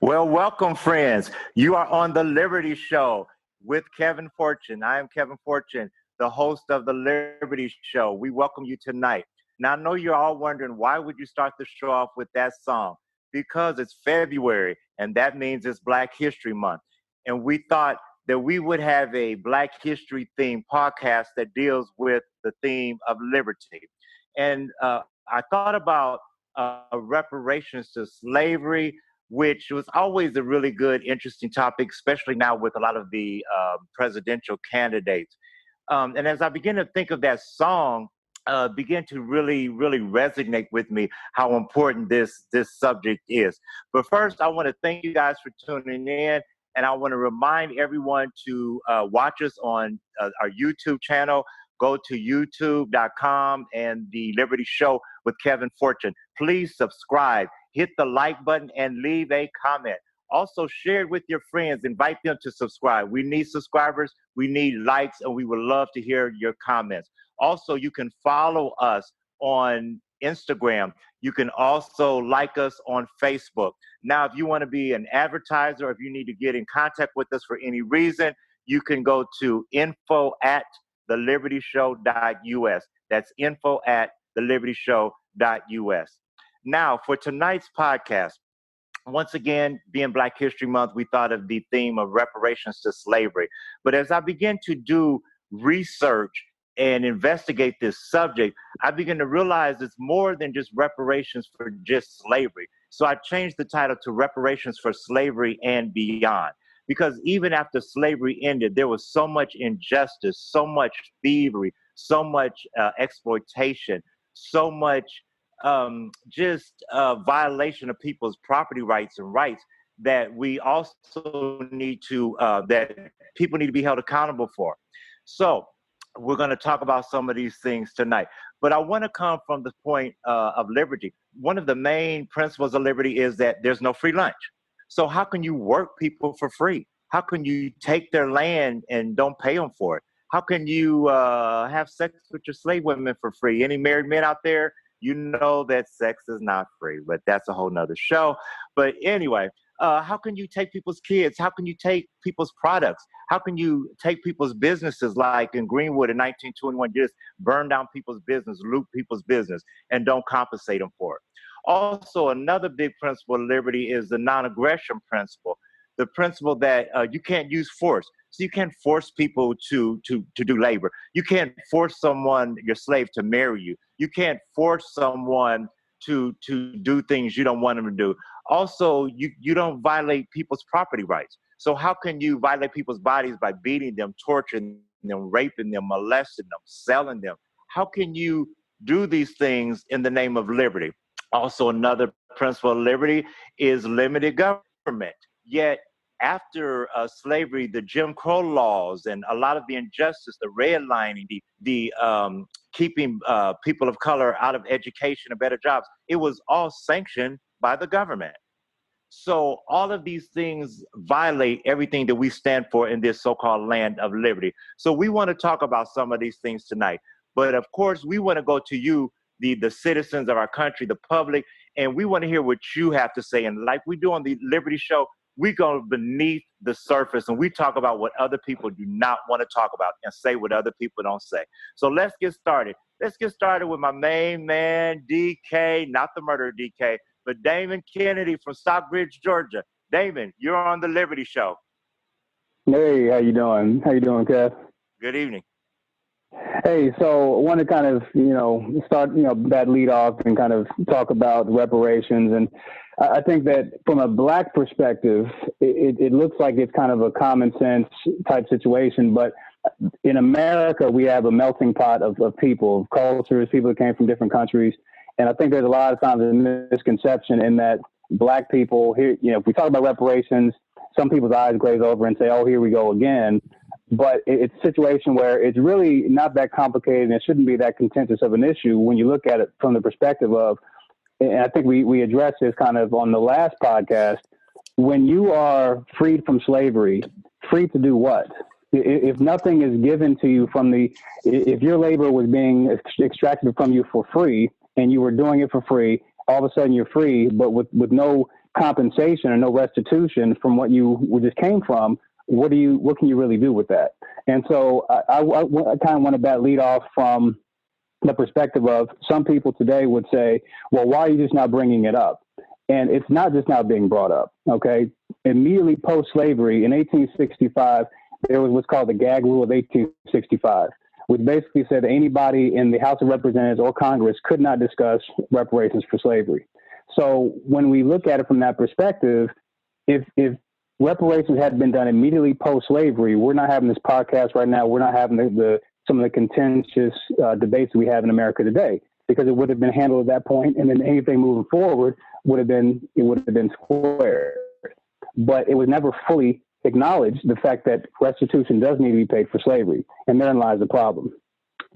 Well, welcome, friends. You are on the Liberty Show with Kevin Fortune. I am Kevin Fortune, the host of the Liberty Show. We welcome you tonight. Now, I know you're all wondering, why would you start the show off with that song? Because it's February, and that means it's Black History Month. And we thought that we would have a Black History themed podcast that deals with the theme of liberty. And I thought about reparations to slavery, which was always a really good, interesting topic, especially now with a lot of the presidential candidates. And as I began to think of that song, began to really resonate with me how important this subject is. But first, I want to thank you guys for tuning in, and I want to remind everyone to watch us on our YouTube channel. Go to youtube.com and the Liberty Show with Kevin Fortune. Please subscribe, hit the like button, and leave a comment. Also, share it with your friends. Invite them to subscribe. We need subscribers, we need likes, and we would love to hear your comments. Also, you can follow us on Instagram. You can also like us on Facebook. Now, if you want to be an advertiser, if you need to get in contact with us for any reason, you can go to info@thelibertyshow.us. That's info@thelibertyshow.us. Now, for tonight's podcast, once again, being Black History Month, we thought of the theme of reparations to slavery. But as I began to do research and investigate this subject, I began to realize it's more than just reparations for just slavery. So I changed the title to Reparations for Slavery and Beyond. Because even after slavery ended, there was so much injustice, so much thievery, so much exploitation, so much violation of people's property rights and rights that we also need to, that people need to be held accountable for. So we're going to talk about some of these things tonight. But I want to come from the point of liberty. One of the main principles of liberty is that there's no free lunch. So how can you work people for free? How can you take their land and don't pay them for it? How can you have sex with your slave women for free? Any married men out there? You know that sex is not free, but that's a whole nother show. But anyway, how can you take people's kids? How can you take people's products? How can you take people's businesses, like in Greenwood in 1921, just burn down people's business, loot people's business, and don't compensate them for it? Also, another big principle of liberty is the non-aggression principle, the principle that you can't use force. So you can't force people to do labor. You can't force someone, your slave, to marry you. You can't force someone to do things you don't want them to do. Also, you don't violate people's property rights. So how can you violate people's bodies by beating them, torturing them, raping them, molesting them, selling them? How can you do these things in the name of liberty? Also, another principle of liberty is limited government. Yet, after slavery, the Jim Crow laws and a lot of the injustice, the redlining, the keeping people of color out of education and better jobs, it was all sanctioned by the government. So all of these things violate everything that we stand for in this so-called land of liberty. So we want to talk about some of these things tonight. But of course, we want to go to you, the citizens of our country, the public, and we want to hear what you have to say. And like we do on the Liberty Show, we go beneath the surface and we talk about what other people do not want to talk about and say what other people don't say. So let's get started. Let's get started with my main man, DK, not the murder DK, but Damon Kennedy from Stockbridge, Georgia. Damon, you're on the Liberty Show. Hey, how you doing? How you doing, Kev? Good evening. Hey, so I want to kind of, start, that lead off and kind of talk about reparations. And I think that from a Black perspective, it looks like it's kind of a common sense type situation. But in America, we have a melting pot of people, of cultures, people that came from different countries. And I think there's a lot of times a misconception in that Black people here, if we talk about reparations, some people's eyes glaze over and say, oh, here we go again. But it's a situation where it's really not that complicated and it shouldn't be that contentious of an issue when you look at it from the perspective of, and I think we addressed this kind of on the last podcast, when you are freed from slavery, free to do what? If nothing is given to you if your labor was being extracted from you for free and you were doing it for free, all of a sudden you're free, but with no compensation or no restitution from what you just came from, what can you really do with that? And so I kind of want to lead off from the perspective of some people today would say, well, why are you just not bringing it up? And it's not just now being brought up. Okay. Immediately post-slavery in 1865, there was what's called the gag rule of 1865, which basically said that anybody in the House of Representatives or Congress could not discuss reparations for slavery. So when we look at it from that perspective, if reparations had been done immediately post-slavery, we're not having this podcast right now. We're not having some of the contentious debates we have in America today, because it would have been handled at that point, and then anything moving forward would have been square. But it was never fully acknowledged the fact that restitution does need to be paid for slavery, and therein lies the problem.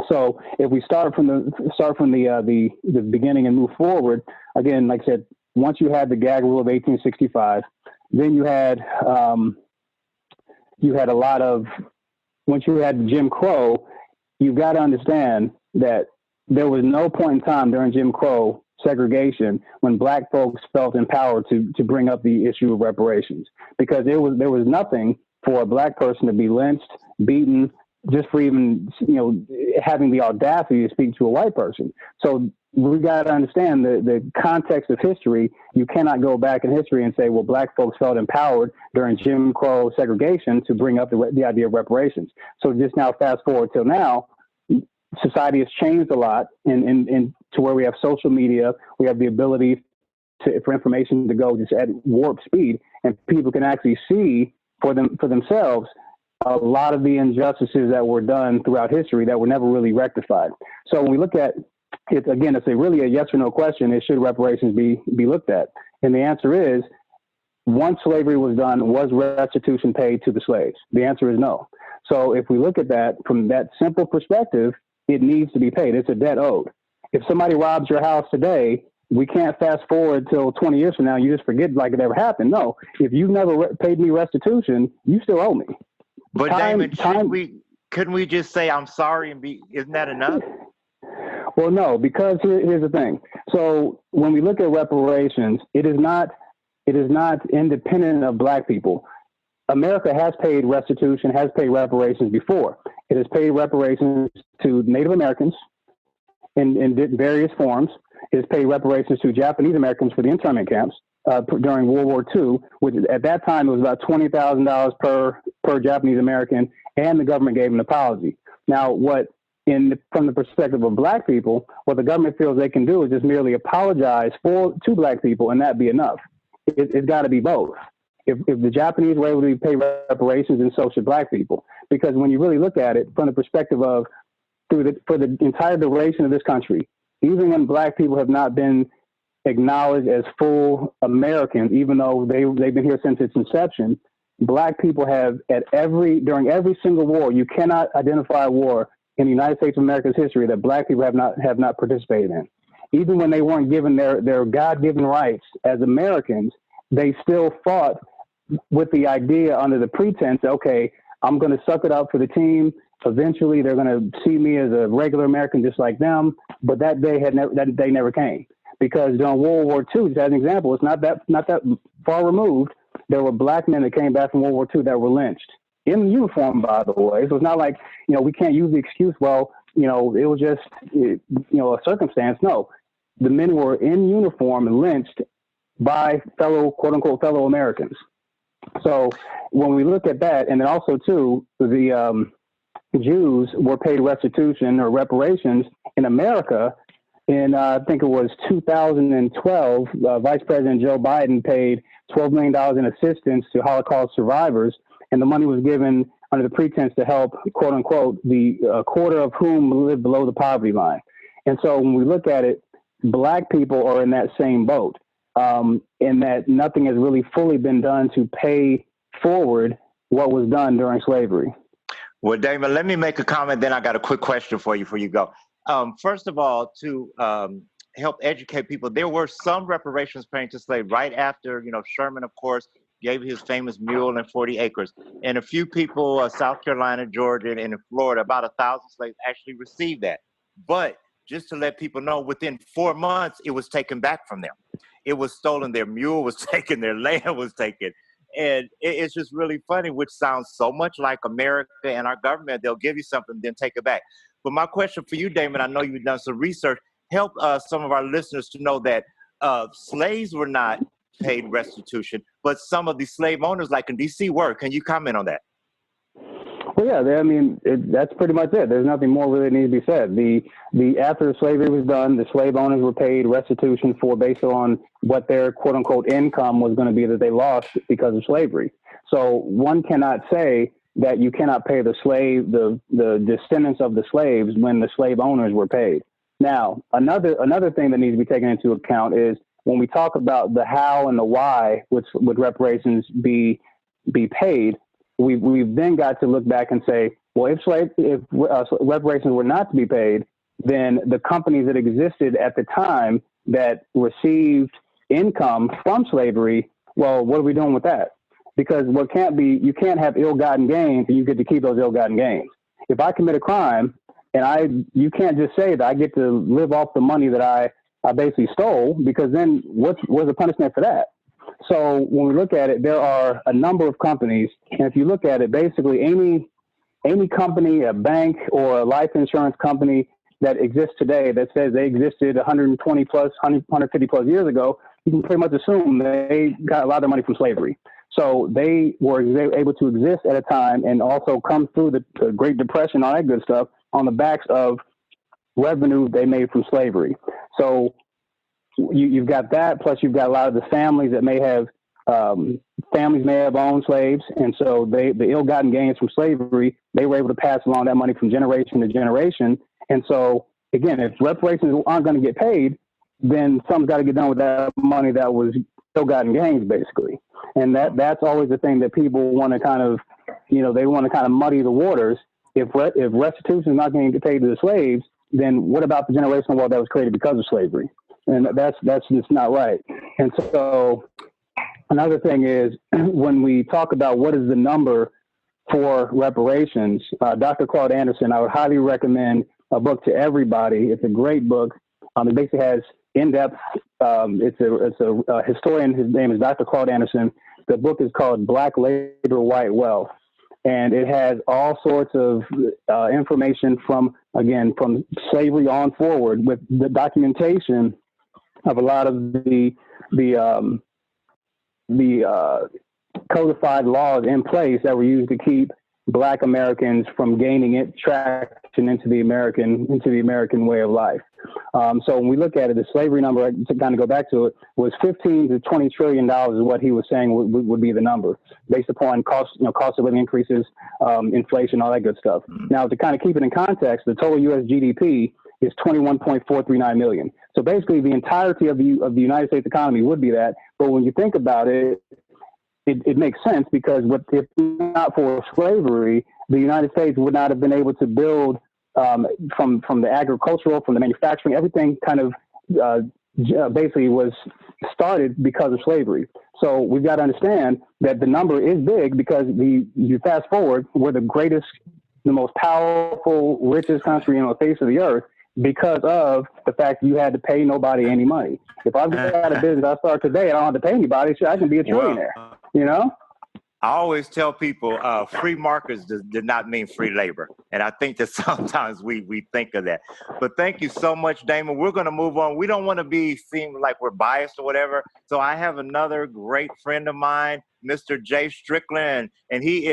So if we start from the beginning and move forward, again, like I said, once you had the gag rule of 1865, then you had once you had Jim Crow, you've got to understand that there was no point in time during Jim Crow segregation when black folks felt empowered to bring up the issue of reparations, because there was nothing for a black person to be lynched, beaten, just for even, having the audacity to speak to a white person. So we got to understand the context of history. You cannot go back in history and say, well, black folks felt empowered during Jim Crow segregation to bring up the idea of reparations. So just now, fast forward till now, society has changed a lot in to where we have social media, we have the ability for information to go just at warp speed, and people can actually see for themselves a lot of the injustices that were done throughout history that were never really rectified. So when we look at it, again, it's really a yes or no question. Should reparations be looked at? And the answer is, once slavery was done, was restitution paid to the slaves? The answer is no. So if we look at that from that simple perspective, it needs to be paid. It's a debt owed. If somebody robs your house today, we can't fast forward till 20 years from now. You just forget like it ever happened. No, if you've never paid me restitution, you still owe me. But Damon, couldn't we just say I'm sorry and isn't that enough? Well, no, because here's the thing. So when we look at reparations, it is not independent of black people. America has paid restitution, has paid reparations before. It has paid reparations to Native Americans in various forms. It has paid reparations to Japanese Americans for the internment camps during World War II, which at that time it was about $20,000 per Japanese American, and the government gave an apology. Now, from the perspective of black people, what the government feels they can do is just merely apologize to black people, and that be enough. It's got to be both. If the Japanese were able to pay reparations, then so should black people. Because when you really look at it from the perspective of for the entire duration of this country, even when black people have not been acknowledged as full Americans, even though they've been here since its inception, black people have during every single war. You cannot identify a war in the United States of America's history that black people have not participated in. Even when they weren't given their God-given rights as Americans, they still fought with the idea under the pretense, okay, I'm going to suck it up for the team. Eventually, they're going to see me as a regular American just like them. But that day never came, because during World War II, just as an example, it's not that far removed. There were black men that came back from World War II that were lynched in uniform, by the way. So it's not like, we can't use the excuse, well, it was just, a circumstance. No, the men were in uniform and lynched by quote unquote, fellow Americans. So when we look at that, and then also too, the Jews were paid restitution or reparations in America. In, I think it was 2012, Vice President Joe Biden paid $12 million in assistance to Holocaust survivors. And the money was given under the pretense to help, quote unquote, the quarter of whom live below the poverty line. And so when we look at it, black people are in that same boat, in that nothing has really fully been done to pay forward what was done during slavery. Well, Damon, let me make a comment, then I got a quick question for you before you go. First of all, to help educate people, there were some reparations paid to slaves right after, Sherman, of course, gave his famous mule and 40 acres. And a few people, South Carolina, Georgia, and in Florida, about 1,000 slaves actually received that. But just to let people know, within 4 months, it was taken back from them. It was stolen. Their mule was taken. Their land was taken. And it's just really funny, which sounds so much like America and our government. They'll give you something, then take it back. But my question for you, Damon, I know you've done some research. Help some of our listeners to know that slaves were not paid restitution, but some of the slave owners, like in D.C., were. Can you comment on that? Well, yeah, that's pretty much it. There's nothing more really needs to be said. The after slavery was done, the slave owners were paid restitution for based on what their quote unquote income was going to be that they lost because of slavery. So one cannot say that you cannot pay the descendants of the slaves when the slave owners were paid. Now, another thing that needs to be taken into account is when we talk about the how and the why would reparations be paid. We've then got to look back and say, well, if reparations were not to be paid, then the companies that existed at the time that received income from slavery, well, what are we doing with that? Because you can't have ill-gotten gains and you get to keep those ill-gotten gains. If I commit a crime and you can't just say that I get to live off the money that I basically stole, because then what's the punishment for that? So when we look at it, there are a number of companies, and if you look at it, basically any company, a bank or a life insurance company that exists today that says they existed 120 plus, 150 plus years ago, you can pretty much assume they got a lot of their money from slavery. So they were able to exist at a time and also come through the Great Depression, all that good stuff, on the backs of revenue they made from slavery. So you've got that, plus you've got a lot of the families that may have owned slaves, and so the ill-gotten gains from slavery, they were able to pass along that money from generation to generation. And so again, if reparations aren't going to get paid, then something's got to get done with that money that was ill-gotten gains, basically. And that's always the thing that people want to kind of, they want to kind of muddy the waters. If restitution is not going to get paid to the slaves, then what about the generational wealth that was created because of slavery? And that's just not right. And so another thing is when we talk about what is the number for reparations, Dr. Claude Anderson, I would highly recommend a book to everybody. It's a great book. It basically has in-depth, it's a historian. His name is Dr. Claude Anderson. The book is called Black Labor, White Wealth. And it has all sorts of information from slavery on forward, with the documentation of a lot of the codified laws in place that were used to keep Black Americans from gaining traction into the American way of life. So when we look at it, the slavery number, to kind of go back to it, was $15 to $20 trillion is what he was saying would be the number, based upon cost of living increases, inflation, all that good stuff. Now, to kind of keep it in context, the total U.S. GDP is 21.439 million. So basically, the entirety of the United States economy would be that. But when you think about it, it makes sense, because if not for slavery, the United States would not have been able to build from the agricultural, from the manufacturing, everything kind of basically was started because of slavery. So we've got to understand that the number is big, because you fast forward, we're the greatest, the most powerful, richest country on the face of the earth, because of the fact that you had to pay nobody any money. If I've got a business I start today, I don't have to pay anybody, so I can be a trillionaire, I always tell people free markets did not mean free labor. And I think that sometimes we think of that. But thank you so much, Damon. We're going to move on. We don't want to seem like we're biased or whatever. So I have another great friend of mine, Mr. Jay Strickland, and he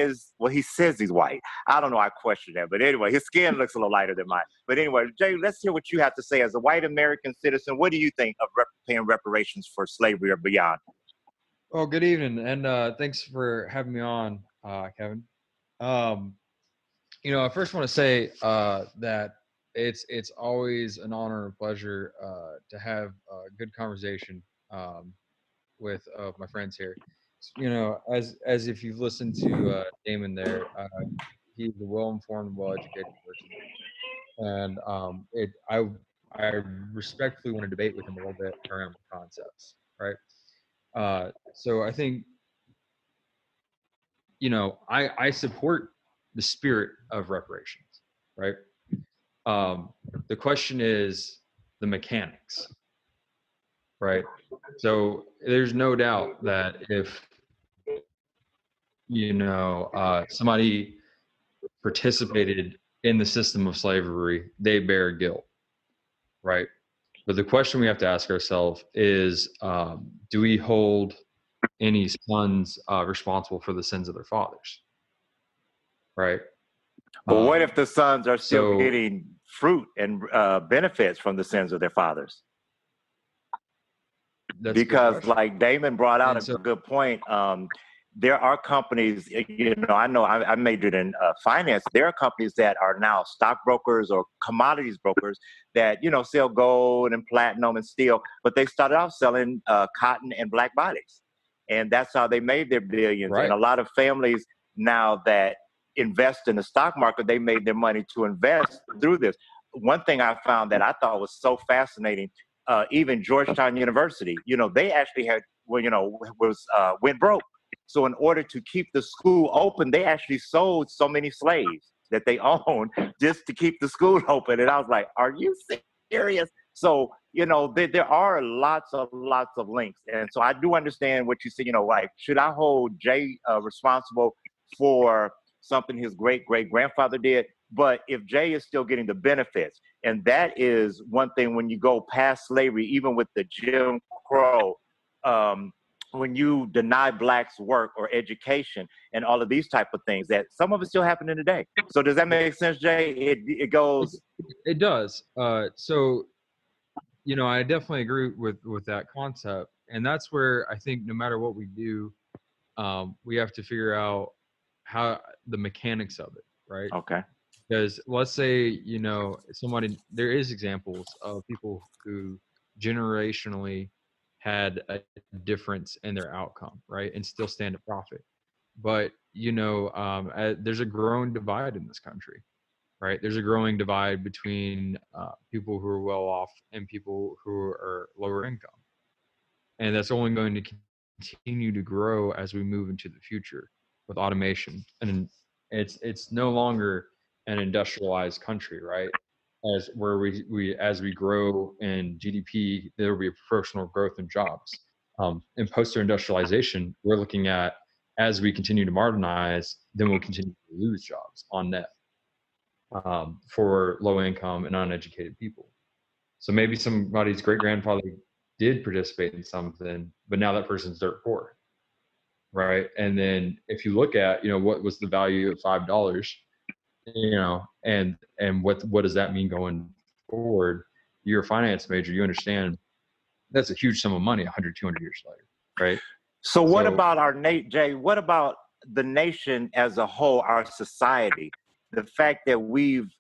says he's white. I don't know. I question that. But anyway, his skin looks a little lighter than mine. But anyway, Jay, let's hear what you have to say as a white American citizen. What do you think of paying reparations for slavery or beyond? Oh, good evening, and thanks for having me on, Kevin. I first want to say that it's always an honor and pleasure to have a good conversation with my friends here. As if you've listened to Damon there, he's a well-informed, well-educated person, and I respectfully want to debate with him a little bit around the concepts, right? So I think, I support the spirit of reparations, right? The question is the mechanics, right? So there's no doubt that if, somebody participated in the system of slavery, they bear guilt, right? But the question we have to ask ourselves is, do we hold any sons responsible for the sins of their fathers, right? But what if the sons are still getting fruit and benefits from the sins of their fathers? Because like Damon brought out a good point, there are companies, I know I majored in finance. There are companies that are now stockbrokers or commodities brokers that, sell gold and platinum and steel, but they started off selling cotton and black bodies. And that's how they made their billions. Right. And a lot of families now that invest in the stock market, they made their money to invest through this. One thing I found that I thought was so fascinating, even Georgetown University, they actually had, went broke. So in order to keep the school open, they actually sold so many slaves that they owned just to keep the school open. And I was like, are you serious? So, there are lots of links. And so I do understand what you say, like, should I hold Jay responsible for something his great-great-grandfather did? But if Jay is still getting the benefits, and that is one thing when you go past slavery, even with the Jim Crow, when you deny blacks work or education and all of these type of things, that some of it still happening today. So does that make sense, Jay? It goes. It does. So, I definitely agree with that concept. And that's where I think no matter what we do, we have to figure out how the mechanics of it, right? Okay. Because let's say, there is examples of people who generationally had a difference in their outcome, right? And still stand to profit. But, there's a growing divide in this country, right? There's a growing divide between people who are well off and people who are lower income. And that's only going to continue to grow as we move into the future with automation. And it's no longer an industrialized country, right? As we grow in GDP, there will be a proportional growth in jobs. In post-industrialization, we're looking at, as we continue to modernize, then we'll continue to lose jobs on net for low income and uneducated people. So maybe somebody's great-grandfather did participate in something, but now that person's dirt poor, right? And then if you look at, what was the value of $5, and what does that mean going forward? You're a finance major, you understand that's a huge sum of money 100, 200 years later, right? So what about Jay, what about the nation as a whole, our society? The fact that we've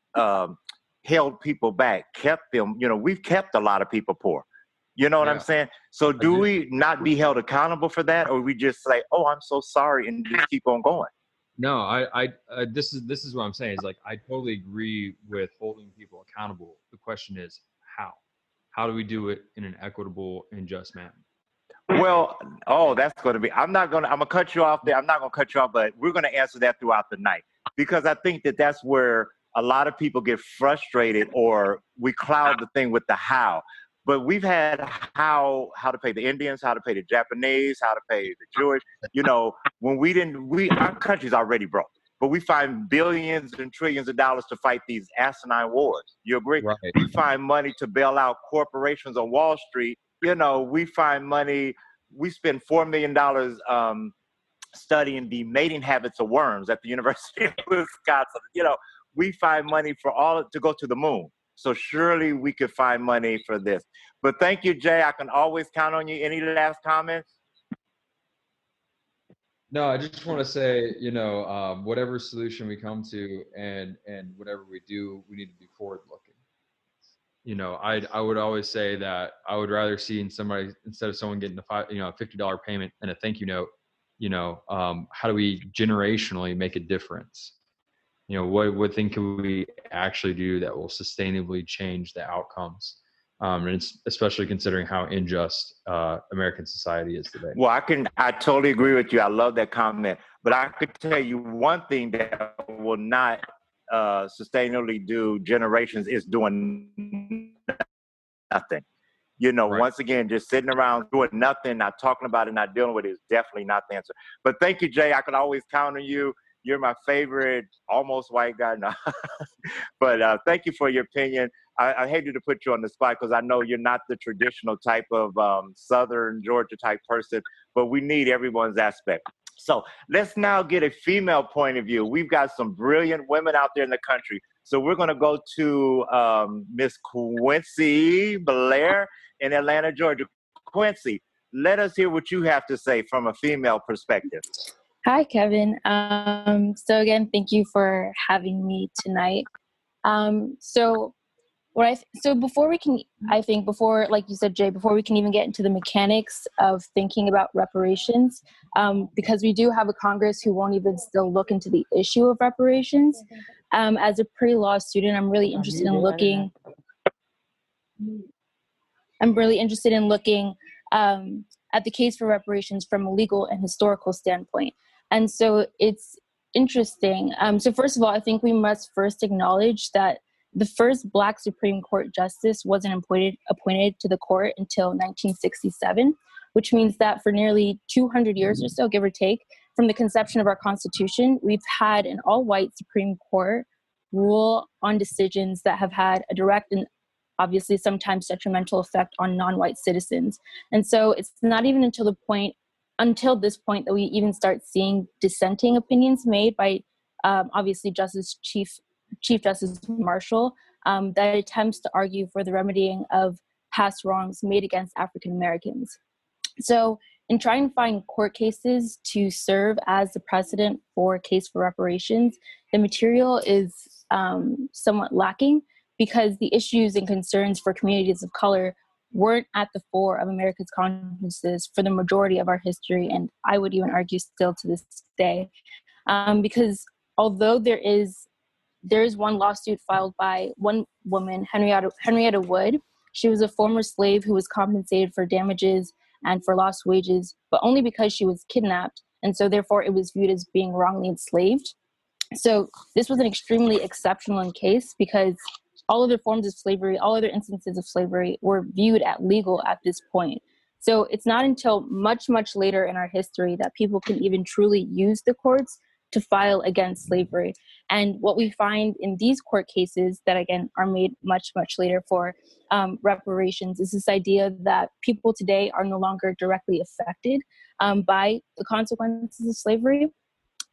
held people back, kept them, we've kept a lot of people poor. You know what I'm saying? So do we not be held accountable for that, or we just say, oh, I'm so sorry, and just keep on going? No, this is what I'm saying is, like, I totally agree with holding people accountable. The question is how do we do it in an equitable and just manner? Well, that's going to be, I'm going to cut you off there. I'm not going to cut you off, but we're going to answer that throughout the night, because I think that that's where a lot of people get frustrated, or we cloud the thing with the how. But we've had how to pay the Indians, how to pay the Japanese, how to pay the Jewish. When our country's already broke, but we find billions and trillions of dollars to fight these asinine wars. You agree? Right. We find money to bail out corporations on Wall Street. We find money. We spend $4 million studying the mating habits of worms at the University of Wisconsin. We find money to go to the moon. So surely we could find money for this. But thank you, Jay. I can always count on you. Any last comments? No, I just want to say, whatever solution we come to and whatever we do, we need to be forward looking. I would always say that I would rather see somebody, instead of someone getting a $50 payment and a thank you note, how do we generationally make a difference? What thing can we actually do that will sustainably change the outcomes? And it's especially considering how unjust American society is today. Well, I totally agree with you. I love that comment. But I could tell you one thing that will not sustainably do generations is doing nothing. You know, Right. once again, just sitting around doing nothing, not talking about it, not dealing with it is definitely not the answer. But thank you, Jay. I could always count on you. You're my favorite almost white guy. No. But thank you for your opinion. I hated to put you on the spot because I know you're not the traditional type of Southern Georgia type person, but we need everyone's aspect. So let's now get a female point of view. We've got some brilliant women out there in the country. So we're going to go to Miss Quincy Blair in Atlanta, Georgia. Quincy, let us hear what you have to say from a female perspective. Hi, Kevin. So again, thank you for having me tonight. So before we can, I think before, like you said, Jay, before we can even get into the mechanics of thinking about reparations, because we do have a Congress who won't even still look into the issue of reparations. As a pre-law student, I'm really interested in looking at the case for reparations from a legal and historical standpoint. And so it's interesting. So first of all, I think we must first acknowledge that the first Black Supreme Court justice wasn't appointed to the court until 1967, which means that for nearly 200 years or so, give or take, from the conception of our Constitution, we've had an all-white Supreme Court rule on decisions that have had a direct and obviously sometimes detrimental effect on non-white citizens. And so it's not even until this point that we even start seeing dissenting opinions made by obviously Chief Justice Marshall that attempts to argue for the remedying of past wrongs made against African Americans. So in trying to find court cases to serve as the precedent for a case for reparations, the material is somewhat lacking because the issues and concerns for communities of color weren't at the fore of America's consciences for the majority of our history, and I would even argue still to this day. Because although there is one lawsuit filed by one woman, Henrietta Wood. She was a former slave who was compensated for damages and for lost wages, but only because she was kidnapped, and so therefore it was viewed as being wrongly enslaved. So this was an extremely exceptional case because all other forms of slavery, all other instances of slavery were viewed as legal at this point. So it's not until much, much later in our history that people can even truly use the courts to file against slavery. And what we find in these court cases that, again, are made much, much later for reparations is this idea that people today are no longer directly affected by the consequences of slavery.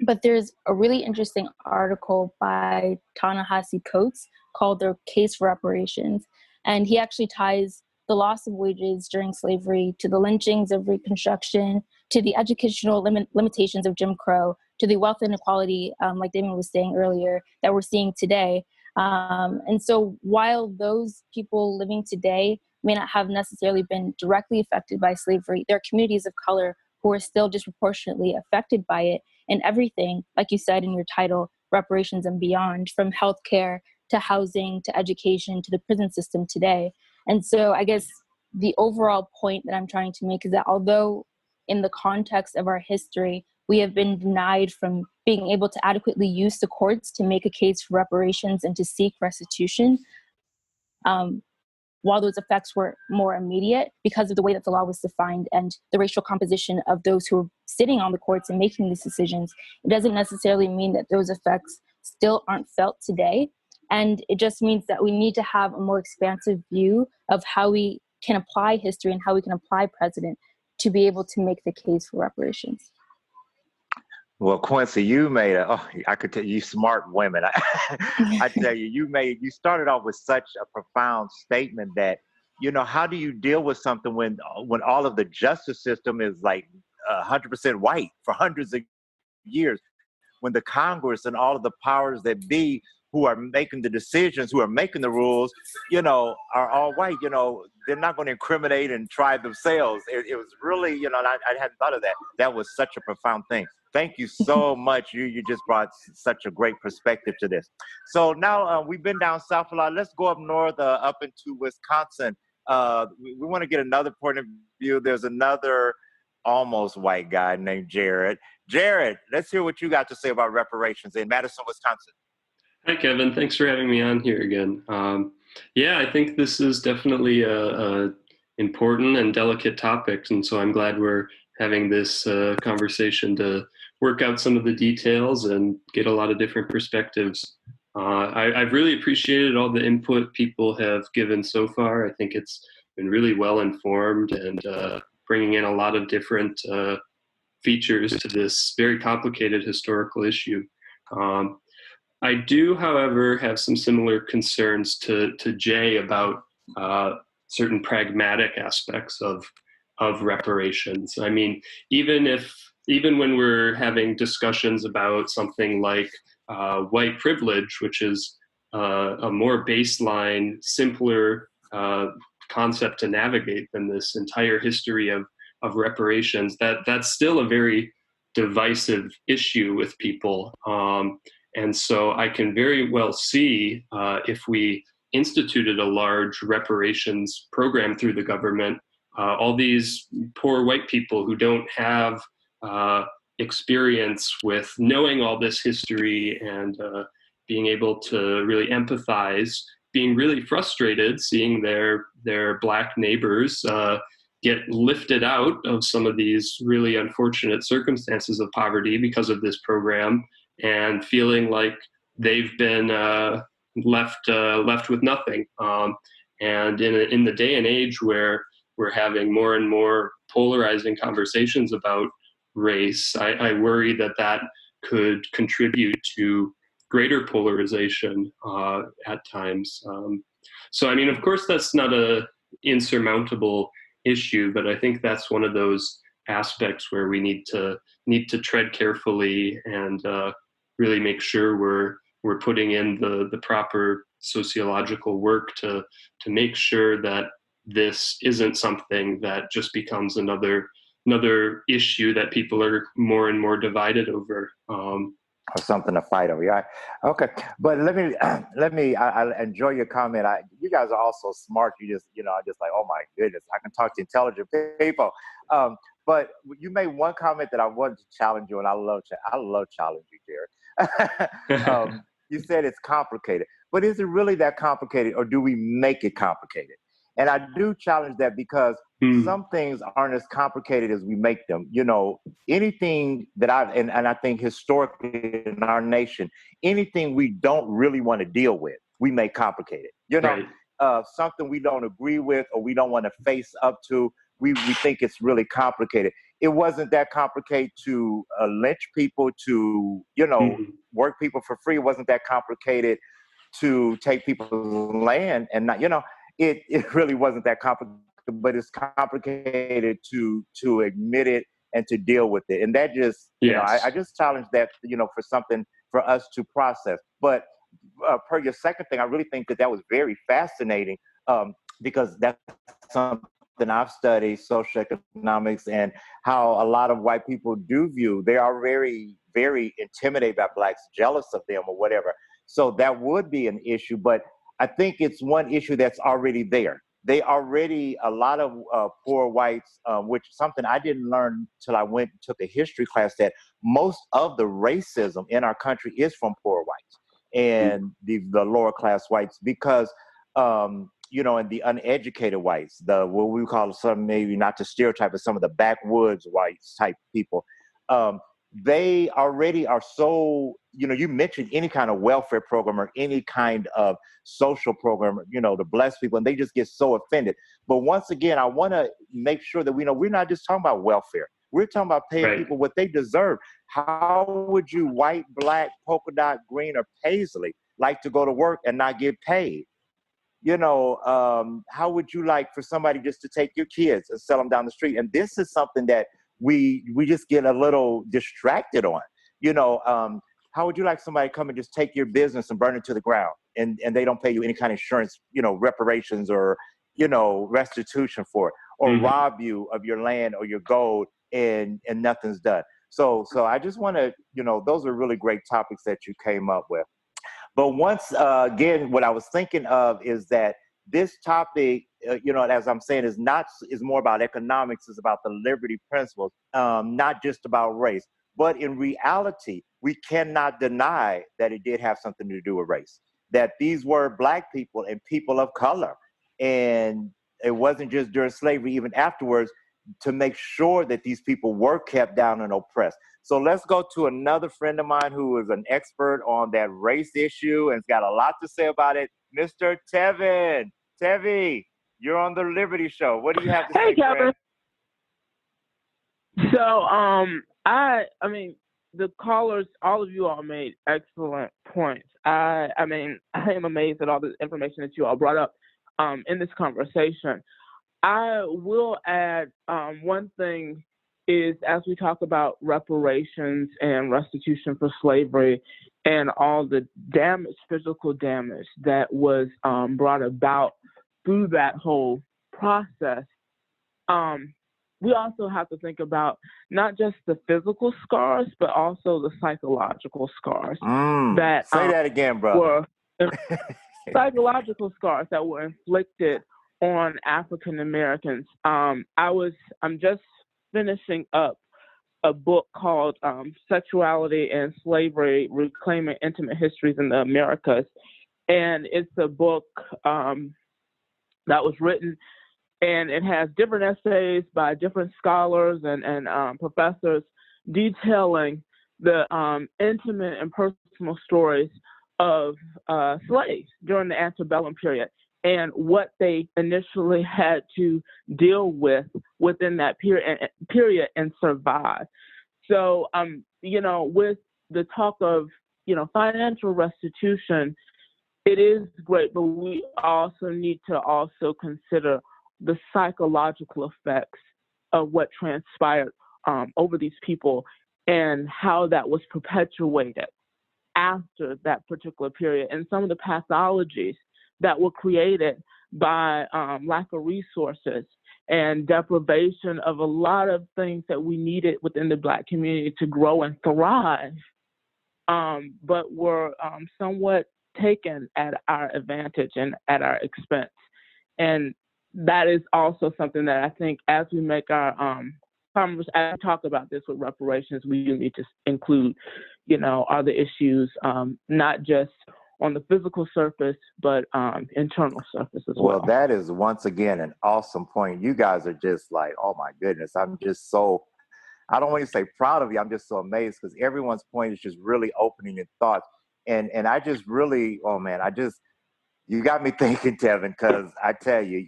But there's a really interesting article by Ta-Nehisi Coates called The Case for Reparations. And he actually ties the loss of wages during slavery to the lynchings of Reconstruction, to the educational limitations of Jim Crow, to the wealth inequality, like Damon was saying earlier, that we're seeing today. And so while those people living today may not have necessarily been directly affected by slavery, there are communities of color who are still disproportionately affected by it. And everything, like you said in your title, reparations and beyond, from healthcare to housing to education to the prison system today. And so I guess the overall point that I'm trying to make is that although in the context of our history, we have been denied from being able to adequately use the courts to make a case for reparations and to seek restitution, while those effects were more immediate because of the way that the law was defined and the racial composition of those who were sitting on the courts and making these decisions, it doesn't necessarily mean that those effects still aren't felt today. And it just means that we need to have a more expansive view of how we can apply history and how we can apply precedent to be able to make the case for reparations. Well, Quincy, I could tell you smart women. I tell you, you started off with such a profound statement that, you know, how do you deal with something when all of the justice system is like 100% white for hundreds of years, when the Congress and all of the powers that be who are making the decisions, who are making the rules, you know, are all white. You know, they're not going to incriminate and try themselves. It was really, you know, I hadn't thought of that. That was such a profound thing. Thank you so much. You just brought such a great perspective to this. So now we've been down south a lot. Let's go up north, up into Wisconsin. We want to get another point of view. There's another almost white guy named Jared. Jared, let's hear what you got to say about reparations in Madison, Wisconsin. Hi, Kevin. Thanks for having me on here again. Yeah, I think this is definitely a important and delicate topic, and so I'm glad we're having this conversation to work out some of the details and get a lot of different perspectives. I've really appreciated all the input people have given so far. I think it's been really well informed and bringing in a lot of different features to this very complicated historical issue. Um, I do, however, have some similar concerns to Jay about uh, certain pragmatic aspects of reparations. I mean, even when we're having discussions about something like white privilege, which is a more baseline, simpler concept to navigate than this entire history of reparations, that's still a very divisive issue with people. And so I can very well see if we instituted a large reparations program through the government, all these poor white people who don't have experience with knowing all this history and being able to really empathize, being really frustrated seeing their Black neighbors get lifted out of some of these really unfortunate circumstances of poverty because of this program, and feeling like they've been left with nothing. And in the day and age where we're having more and more polarizing conversations about race, I worry that could contribute to greater polarization at times. So, I mean, of course, that's not a insurmountable issue, but I think that's one of those aspects where we need to tread carefully and really make sure we're putting in the proper sociological work to make sure that this isn't something that just becomes another issue that people are more and more divided over. Or something to fight over. Yeah. Okay. But I enjoy your comment. You guys are all so smart. I just like, oh my goodness, I can talk to intelligent people. But you made one comment that I wanted to challenge you, and I love challenging you, Jared. You said it's complicated, but is it really that complicated, or do we make it complicated? And I do challenge that, because some things aren't as complicated as we make them. Anything that and I think historically in our nation, anything we don't really want to deal with, we make complicated. Right. Something we don't agree with or we don't want to face up to, we think it's really complicated. It wasn't that complicated to lynch people, to, work people for free. It wasn't that complicated to take people's land and not, it really wasn't that complicated, but it's complicated to admit it and to deal with it. And that just, yes. I just challenge that, for something for us to process. But per your second thing, I really think that was very fascinating, because that's something I've studied, social economics, and how a lot of white people do view, they are very, very intimidated by Blacks, jealous of them or whatever. So that would be an issue, but I think it's one issue that's already there. A lot of poor whites, which is something I didn't learn till I went and took a history class, that most of the racism in our country is from poor whites and the lower class whites, because, and the uneducated whites, what we call some, maybe not to stereotype, but some of the backwoods whites type people, they already are so, you mentioned any kind of welfare program or any kind of social program, to bless people, and they just get so offended. But once again, I want to make sure that we know we're not just talking about welfare. We're talking about paying Right. people what they deserve. How would you, white, Black, polka dot, green, or paisley, like to go to work and not get paid? How would you like for somebody just to take your kids and sell them down the street? And this is something that we just get a little distracted on. How would you like somebody to come and just take your business and burn it to the ground, and they don't pay you any kind of insurance, reparations or, restitution for it, or rob you of your land or your gold, and nothing's done. So I just want to, those are really great topics that you came up with. But once again, what I was thinking of is that this topic, as I'm saying, is more about economics, is about the liberty principles, not just about race. But in reality, we cannot deny that it did have something to do with race, that these were Black people and people of color. And it wasn't just during slavery, even afterwards, to make sure that these people were kept down and oppressed. So let's go to another friend of mine who is an expert on that race issue and has got a lot to say about it, Mr. Tevin. Tevi, you're on the Liberty Show. What do you have to say, Kevin? friend? So, I mean, the callers, all of you all made excellent points. I mean, I am amazed at all the information that you all brought up in this conversation. I will add one thing is, as we talk about reparations and restitution for slavery and all the damage, physical damage that was brought about through that whole process, we also have to think about not just the physical scars, but also the psychological scars. Say that again, brother. Psychological scars that were inflicted on African Americans. I'm just finishing up a book called Sexuality and Slavery, Reclaiming Intimate Histories in the Americas. And it's a book that was written, and it has different essays by different scholars and professors detailing the intimate and personal stories of slaves during the antebellum period and what they initially had to deal with within that period and survive. So, with the talk of, financial restitution, it is great, but we also need to also consider the psychological effects of what transpired over these people and how that was perpetuated after that particular period, and some of the pathologies that were created by lack of resources and deprivation of a lot of things that we needed within the Black community to grow and thrive, but were somewhat taken at our advantage and at our expense. And that is also something that I think, as we make our as we talk about this with reparations, we do need to include, other issues, not just on the physical surface, but internal surface as well. Well, that is once again an awesome point. You guys are just like, oh my goodness, I'm just so, I don't want to say proud of you. I'm just so amazed because everyone's point is just really opening in thoughts. And I just really, oh man, you got me thinking, Tevin, because I tell you,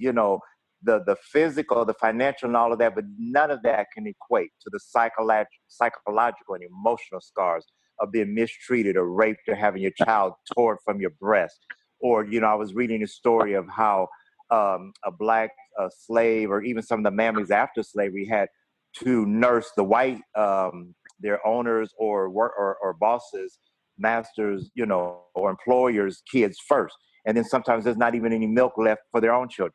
the physical, the financial and all of that, but none of that can equate to the psychological and emotional scars of being mistreated or raped or having your child torn from your breast. Or, I was reading a story of how a Black slave, or even some of the families after slavery, had to nurse the white, their owners or bosses, masters, or employers' kids first. And then sometimes there's not even any milk left for their own children.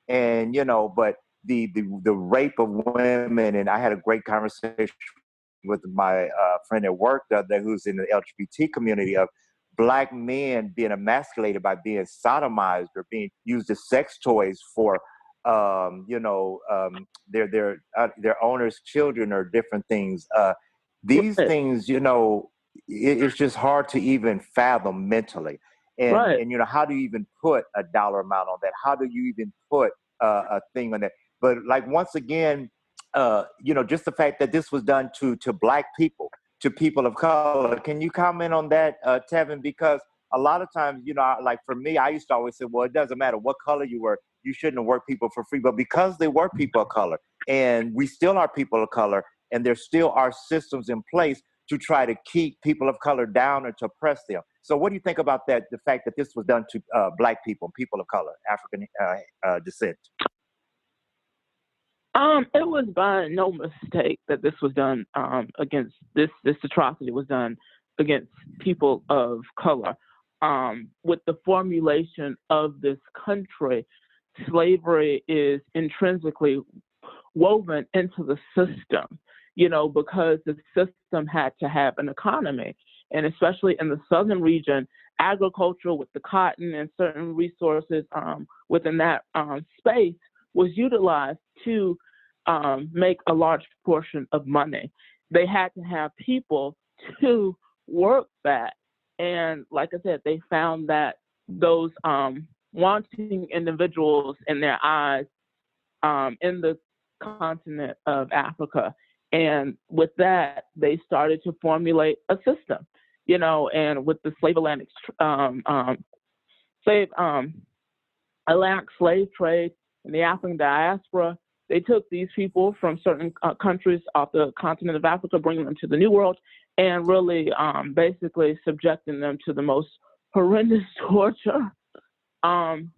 And, but the rape of women, and I had a great conversation with my friend at work who's in the LGBT community, of Black men being emasculated by being sodomized or being used as sex toys for, their owners' children or different things. These things, it's just hard to even fathom mentally. And how do you even put a dollar amount on that? How do you even put a thing on that? But like, once again, just the fact that this was done to Black people, to people of color. Can you comment on that, Tevin? Because a lot of times, like for me, I used to always say, well, it doesn't matter what color you were, you shouldn't have worked people for free. But because they were people of color, and we still are people of color, and there still are systems in place to try to keep people of color down or to oppress them. So what do you think about that, the fact that this was done to Black people, people of color, African descent? It was by no mistake that this was done against, this atrocity was done against people of color. With the formulation of this country, slavery is intrinsically woven into the system, because the system had to have an economy. And especially in the southern region, agriculture with the cotton and certain resources within that space was utilized to make a large portion of money. they had to have people to work that. And like I said, they found that those wanting individuals in their eyes in the continent of Africa. And with that, they started to formulate a system, you know, and with the Atlantic slave trade and the African diaspora, they took these people from certain countries off the continent of Africa, bringing them to the New World, and really basically subjecting them to the most horrendous torture and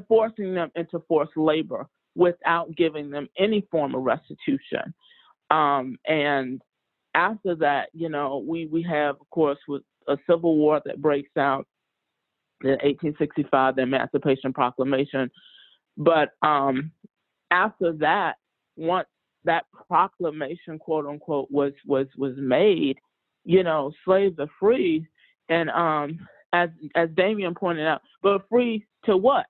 forcing them into forced labor without giving them any form of restitution. And after that, you know, we have, of course, with a civil war that breaks out in 1865, the Emancipation Proclamation. But after that, once that proclamation, quote unquote, was made, you know, slaves are free. And as Damien pointed out, but free to what?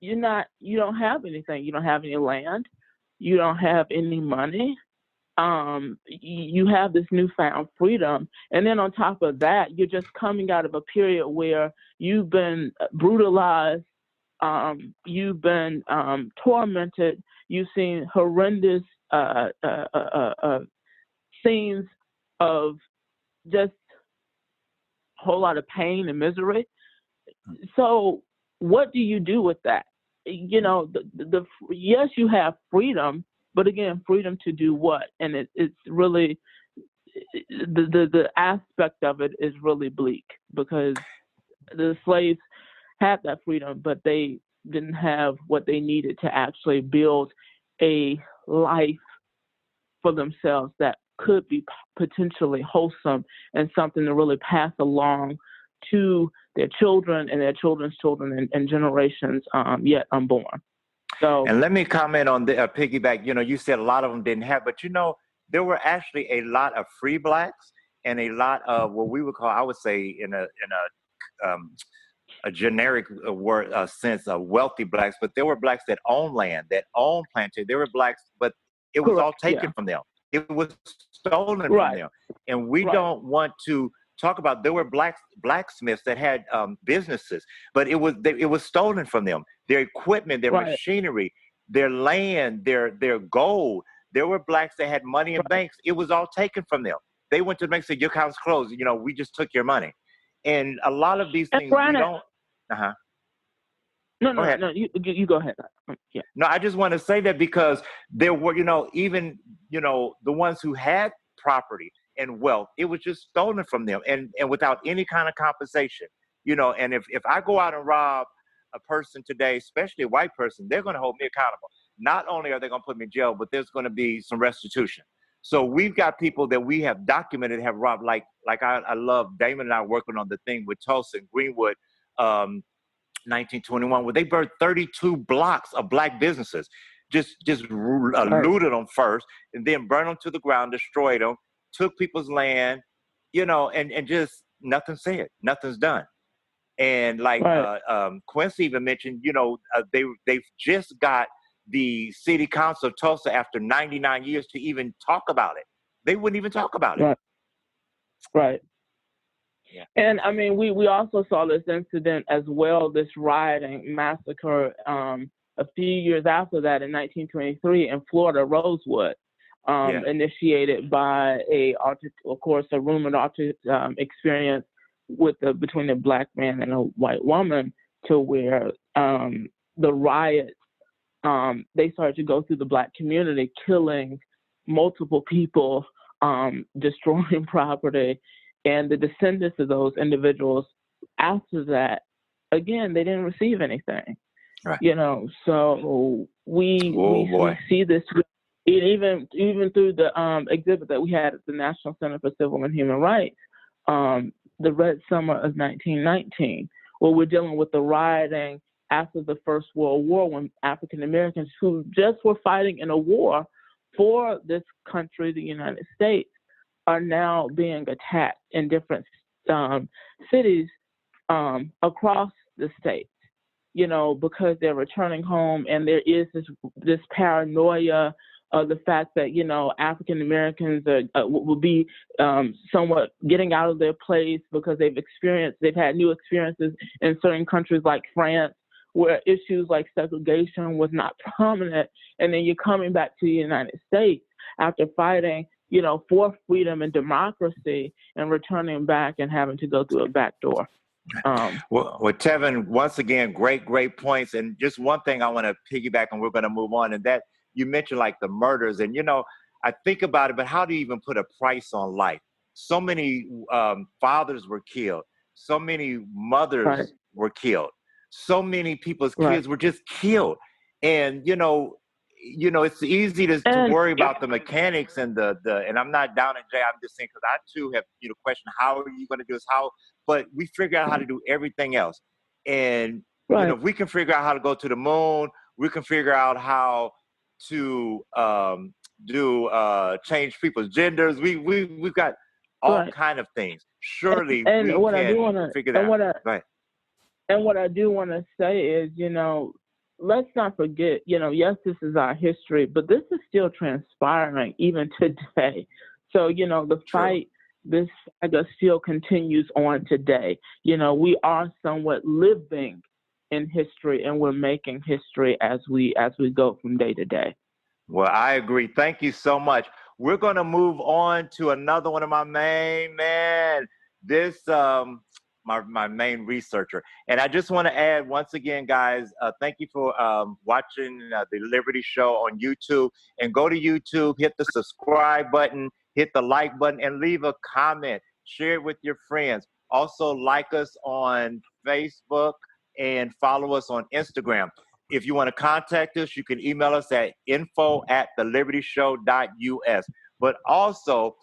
You don't have anything. You don't have any land. You don't have any money. You have this newfound freedom. And then on top of that, you're just coming out of a period where you've been brutalized, you've been tormented, you've seen horrendous scenes of just a whole lot of pain and misery. So what do you do with that? You know, yes, you have freedom, but again, freedom to do what? And it's really, the aspect of it is really bleak, because the slaves had that freedom, but they didn't have what they needed to actually build a life for themselves that could be potentially wholesome and something to really pass along to their children and their children's children and generations yet unborn. So, and let me comment on the piggyback. You know, you said a lot of them didn't have, but you know, there were actually a lot of free blacks and a lot of what we would call, I would say, in a generic word sense of wealthy blacks, but there were blacks that owned land, that owned plantations. There were blacks, but it was all taken from them. It was stolen from them, and we don't want to talk about. There were blacksmiths that had businesses, but it was stolen from them. Their equipment, their machinery, their land, their gold. There were blacks that had money in banks. It was all taken from them. They went to the bank and said, "Your account's closed. You know, we just took your money." And a lot of these things we don't. No, you go ahead. Yeah. No, I just want to say that because there were, you know, even, you know, the ones who had property and wealth, it was just stolen from them and without any kind of compensation, you know. And if I go out and rob a person today, especially a white person, they're going to hold me accountable. Not only are they going to put me in jail, but there's going to be some restitution. So we've got people that we have documented have robbed, like I love Damon and I working on the thing with Tulsa and Greenwood, 1921, where they burned 32 blocks of black businesses, just looted them first, and then burned them to the ground, destroyed them, took people's land, you know, and just nothing said, nothing's done. And like Quincy even mentioned, you know, they've just got the city council of Tulsa after 99 years to even talk about it. They wouldn't even talk about it. Right. Yeah. And I mean, we also saw this incident as well, this rioting massacre a few years after that in 1923 in Florida, Rosewood, initiated by of course, a rumored experience between a black man and a white woman, to where the riots, they started to go through the black community, killing multiple people, destroying property. And the descendants of those individuals after that, again, they didn't receive anything. You know, so we see this even through the exhibit that we had at the National Center for Civil and Human Rights, the Red Summer of 1919, where we're dealing with the rioting after the First World War, when African Americans who just were fighting in a war for this country, the United States, are now being attacked in different cities across the state, you know, because they're returning home, and there is this paranoia the fact that, you know, African Americans will be somewhat getting out of their place because they've had new experiences in certain countries like France, where issues like segregation was not prominent, and then you're coming back to the United States after fighting, you know, for freedom and democracy, and returning back and having to go through a back door. Well, Tevin, once again, great points. And just one thing I want to piggyback, and we're going to move on, and that you mentioned like the murders, and, you know, I think about it, but how do you even put a price on life? So many fathers were killed. So many mothers were killed. So many people's kids were just killed. And, you know, it's easy to worry about the mechanics and and I'm not down in Jay. I'm just saying, because I too have, you know, questioned how are you going to do this? But we figure out how to do everything else. And, you know, if we can figure out how to go to the moon, we can figure out how to change people's genders. We've got all kind of things. Surely we can figure that out. And what I do want to say is, you know, let's not forget, you know, yes, this is our history, but this is still transpiring even today. So, you know, the fight, this saga still continues on today. You know, we are somewhat living in history, and we're making history as we go from day to day. Well, I agree. Thank you so much. We're going to move on to another one of my main man. This my main researcher. And I just want to add once again, guys, thank you for watching the Liberty Show on YouTube. And go to YouTube, hit the subscribe button, hit the like button, and leave a comment. Share it with your friends. Also, like us on Facebook and follow us on Instagram. If you want to contact us, you can email us at info@thelibertyshow.us. But also,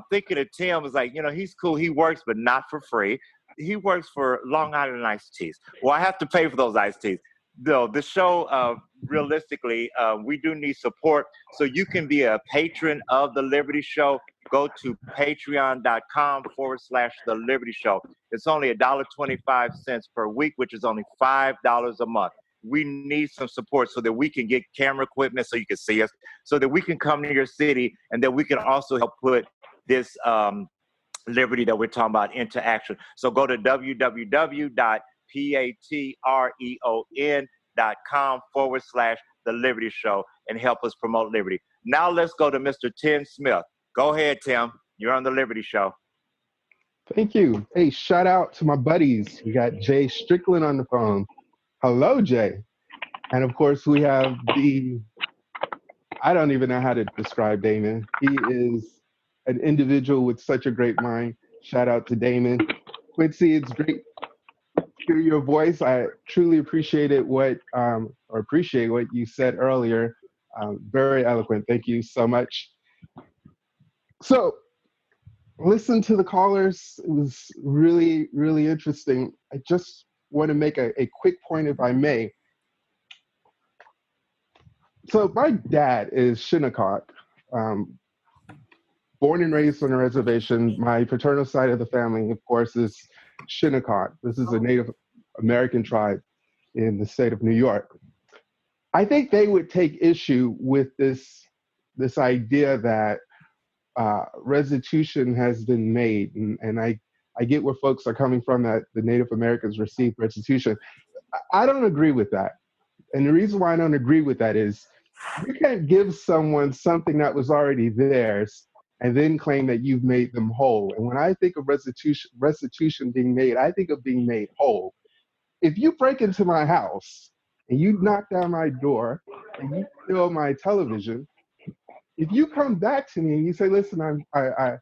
thinking of Tim is like, you know, he's cool. He works, but not for free. He works for Long Island iced teas. Well, I have to pay for those iced teas. Though the show, realistically, we do need support. So you can be a patron of The Liberty Show. Go to patreon.com/The Liberty Show. It's only $1.25 per week, which is only $5 a month. We need some support so that we can get camera equipment so you can see us, so that we can come to your city, and that we can also help put this liberty that we're talking about into action. So go to www.patreon.com/The Liberty Show and help us promote liberty. Now let's go to Mr. Tim Smith. Go ahead, Tim. You're on The Liberty Show. Thank you. Hey, shout out to my buddies. We got Jay Strickland on the phone. Hello, Jay. And of course, we have I don't even know how to describe Damon. He is an individual with such a great mind. Shout out to Damon. Quincy, it's great to hear your voice. I truly appreciate what you said earlier. Very eloquent. Thank you so much. So, listen to the callers. It was really, really interesting. I just want to make a quick point, if I may. So my dad is Shinnecock, born and raised on a reservation. My paternal side of the family, of course, is Shinnecock. This is a Native American tribe in the state of New York. I think they would take issue with this idea that restitution has been made, and I get where folks are coming from, that the Native Americans received restitution. I don't agree with that. And the reason why I don't agree with that is you can't give someone something that was already theirs and then claim that you've made them whole. And when I think of restitution being made, I think of being made whole. If you break into my house and you knock down my door and you steal my television, if you come back to me and you say, listen, I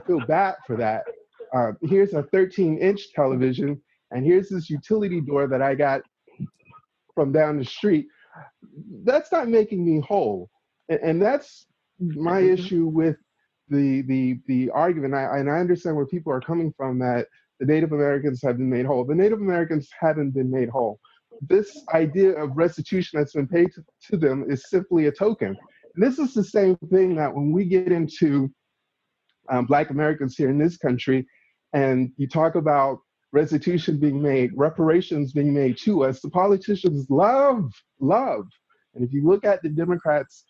feel bad for that. Here's a 13-inch television, and here's this utility door that I got from down the street. That's not making me whole. And that's my issue with the argument. And I understand where people are coming from, that the Native Americans have been made whole. The Native Americans haven't been made whole. This idea of restitution that's been paid to them is simply a token. And this is the same thing that when we get into Black Americans here in this country, and you talk about restitution being made, reparations being made to us, the politicians love. And if you look at the Democrats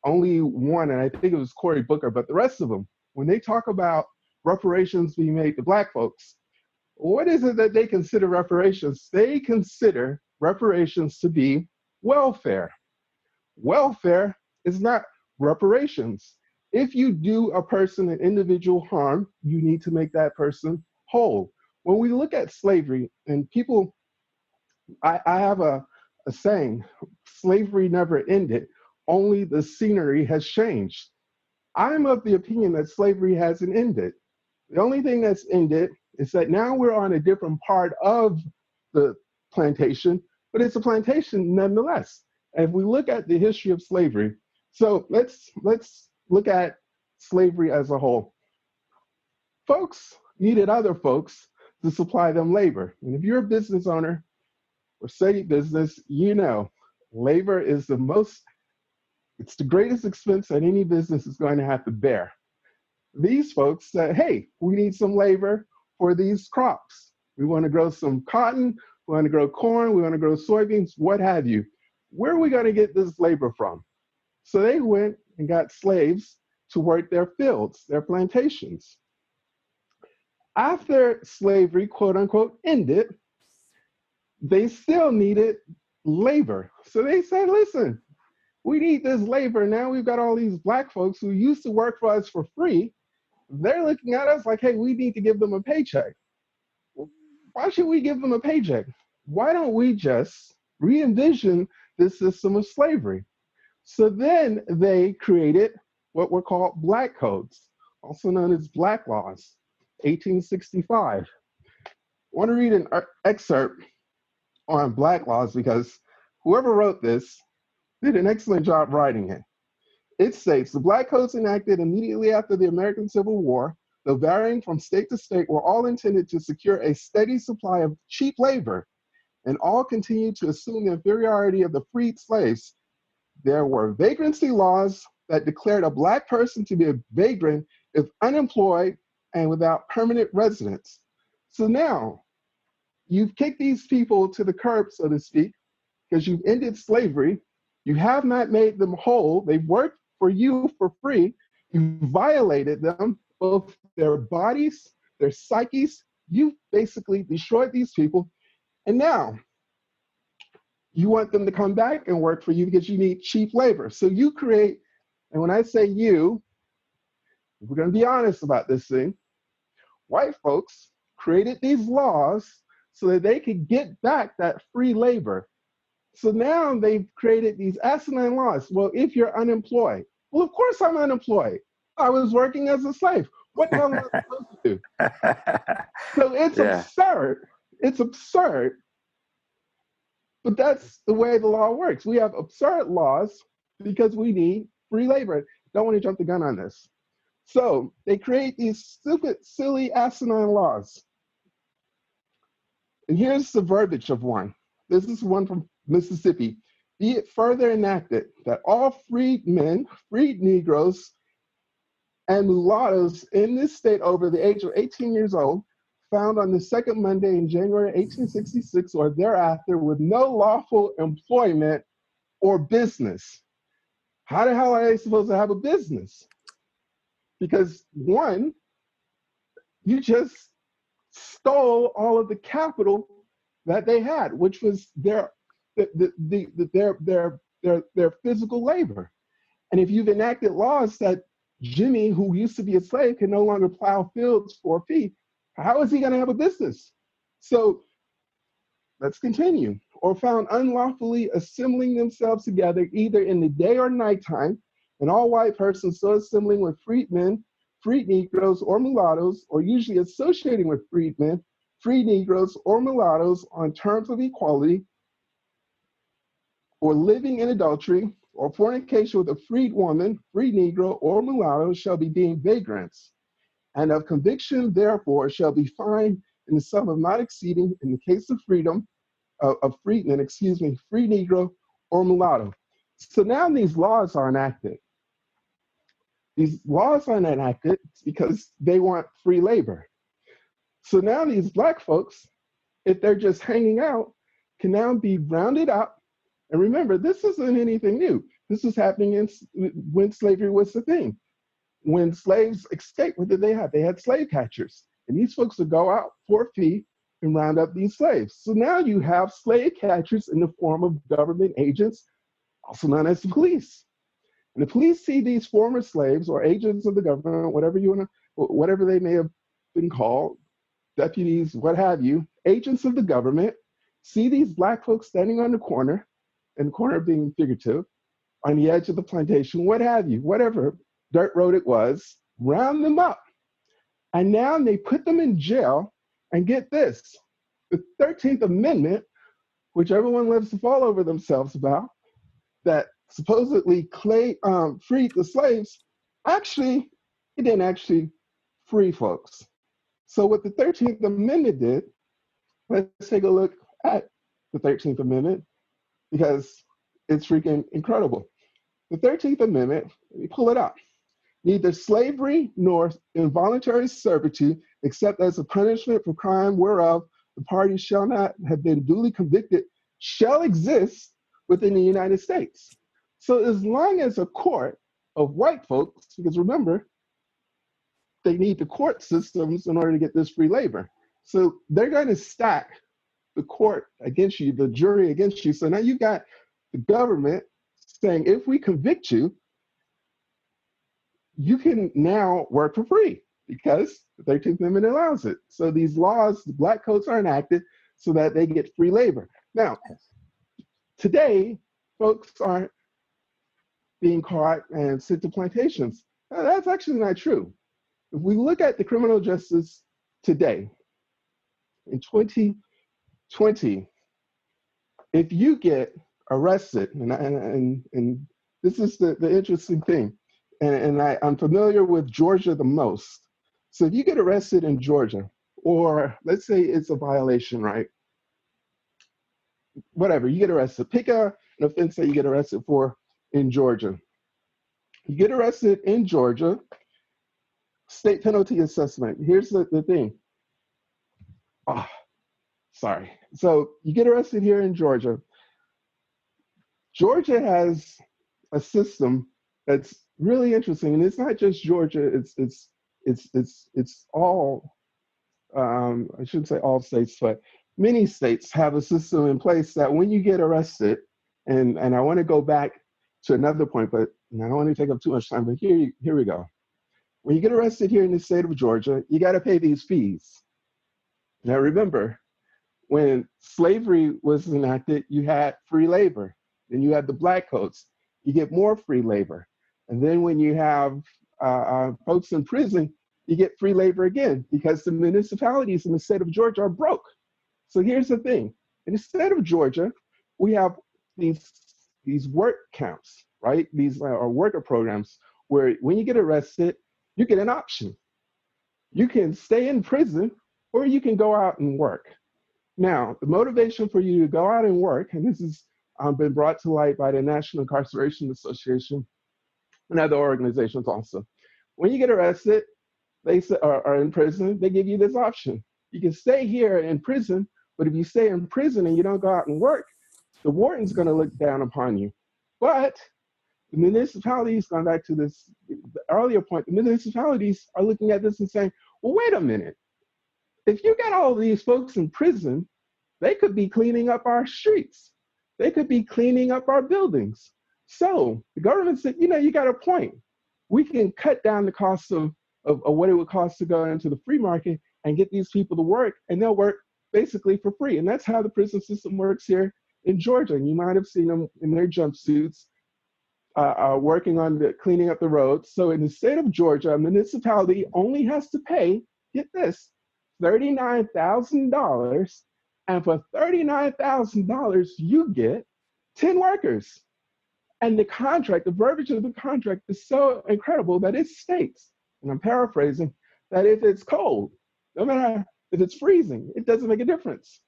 only one, and I think it was Cory Booker, but the rest of them, when they talk about reparations being made to Black folks, what is it that they consider reparations? They consider reparations to be welfare. Welfare is not reparations. If you do a person an individual harm, you need to make that person whole. When we look at slavery, and people, I have a saying, slavery never ended, only the scenery has changed. I'm of the opinion that slavery hasn't ended. The only thing that's ended is that now we're on a different part of the plantation, but it's a plantation nonetheless. And if we look at the history of slavery, so let's look at slavery as a whole. Folks needed other folks to supply them labor. And if you're a business owner or study business, you know labor is it's the greatest expense that any business is going to have to bear. These folks said, hey, we need some labor for these crops. We want to grow some cotton, we want to grow corn, we want to grow soybeans, what have you. Where are we going to get this labor from? So they went and got slaves to work their fields, their plantations. After slavery, quote unquote, ended, they still needed labor. So they said, listen, we need this labor. Now we've got all these Black folks who used to work for us for free. They're looking at us like, hey, we need to give them a paycheck. Why should we give them a paycheck? Why don't we just re-envision this system of slavery? So then they created what were called Black codes, also known as Black laws, 1865. I want to read an excerpt on Black laws because whoever wrote this did an excellent job writing it. It states, the Black codes enacted immediately after the American Civil War, though varying from state to state, were all intended to secure a steady supply of cheap labor, and all continued to assume the inferiority of the freed slaves. There were vagrancy laws that declared a Black person to be a vagrant if unemployed and without permanent residence. So now, you've kicked these people to the curb, so to speak, because you've ended slavery. You have not made them whole. They've worked for you for free. You violated them, both their bodies, their psyches. You basically destroyed these people. And now you want them to come back and work for you because you need cheap labor. So you create, and when I say you, we're going to be honest about this thing, white folks created these laws so that they could get back that free labor. So now they've created these asinine laws. Well, if you're unemployed, well, of course I'm unemployed. I was working as a slave. What the hell am I supposed to do? So it's absurd. It's absurd. But that's the way the law works. We have absurd laws because we need free labor. Don't want to jump the gun on this. So they create these stupid, silly, asinine laws. And here's the verbiage of one. This is one from Mississippi. Be it further enacted that all freed men, freed Negroes, and mulattoes in this state over the age of 18 years old, found on the second Monday in January 1866 or thereafter with no lawful employment or business. How the hell are they supposed to have a business? Because one, you just stole all of the capital that they had, which was their physical labor. And if you've enacted laws that Jimmy, who used to be a slave, can no longer plow fields for a fee, how is he going to have a business? So let's continue. Or found unlawfully assembling themselves together either in the day or nighttime, and all white persons so assembling with freedmen, freed Negroes, or mulattoes, or usually associating with freedmen, freed Negroes, or mulattoes on terms of equality, or living in adultery, or fornication with a freed woman, freed Negro, or mulatto shall be deemed vagrants, and of conviction, therefore, shall be fined in the sum of not exceeding, in the case of freedom, of freedmen, free Negro or mulatto. So now these laws are enacted. These laws are enacted because they want free labor. So now these Black folks, if they're just hanging out, can now be rounded up. And remember, this isn't anything new. This was happening when slavery was the thing. When slaves escaped, what did they have? They had slave catchers. And these folks would go out for a fee and round up these slaves. So now you have slave catchers in the form of government agents, also known as the police. And the police see these former slaves or agents of the government, whatever they may have been called, deputies, what have you, agents of the government, see these Black folks standing on the corner, and the corner being figurative, on the edge of the plantation, what have you, whatever dirt road it was, round them up. And now they put them in jail, and get this, the 13th Amendment, which everyone loves to fall over themselves about, that supposedly freed the slaves, actually, it didn't actually free folks. So what the 13th Amendment did, let's take a look at the 13th Amendment, because it's freaking incredible. The 13th Amendment, let me pull it up. Neither slavery nor involuntary servitude, except as a punishment for crime whereof the parties shall not have been duly convicted, shall exist within the United States. So as long as a court of white folks, because remember, they need the court systems in order to get this free labor. So they're going to stack the court against you, the jury against you. So now you got the government saying, if we convict you, you can now work for free because the 13th Amendment allows it. So these laws, the Black codes are enacted so that they get free labor. Now, today, folks aren't being caught and sent to plantations. Now, that's actually not true. If we look at the criminal justice today, in 2020, if you get arrested, and this is the interesting thing, and I'm familiar with Georgia the most. So if you get arrested in Georgia, or let's say it's a violation, right? Whatever, you get arrested. Pick an offense that you get arrested for in Georgia. You get arrested in Georgia, state penalty assessment. Here's the thing. Oh, sorry. So you get arrested here in Georgia. Georgia has a system that's really interesting, and it's not just Georgia. It's all. I shouldn't say all states, but many states have a system in place that when you get arrested, and I want to go back to another point, but I don't want to take up too much time. But here we go. When you get arrested here in the state of Georgia, you got to pay these fees. Now remember, when slavery was enacted, you had free labor. Then you had the Black codes. You get more free labor. And then when you have folks in prison, you get free labor again because the municipalities in the state of Georgia are broke. So here's the thing. In the state of Georgia, we have these work camps, right? These are worker programs where when you get arrested, you get an option. You can stay in prison or you can go out and work. Now, the motivation for you to go out and work, and this has been brought to light by the National Incarceration Association and other organizations also. When you get arrested, they are in prison, they give you this option. You can stay here in prison, but if you stay in prison and you don't go out and work, the warden's gonna look down upon you. But the municipalities, going back to this the earlier point, the municipalities are looking at this and saying, well, wait a minute. If you got all these folks in prison, they could be cleaning up our streets. They could be cleaning up our buildings. So the government said, you got a point. We can cut down the cost of what it would cost to go into the free market and get these people to work, and they'll work basically for free. And that's how the prison system works here in Georgia. And you might have seen them in their jumpsuits working on cleaning up the roads. So in the state of Georgia, a municipality only has to pay, get this, $39,000. And for $39,000, you get 10 workers. And the contract, the verbiage of the contract is so incredible that it states, and I'm paraphrasing, that if it's cold, no matter if it's freezing, it doesn't make a difference.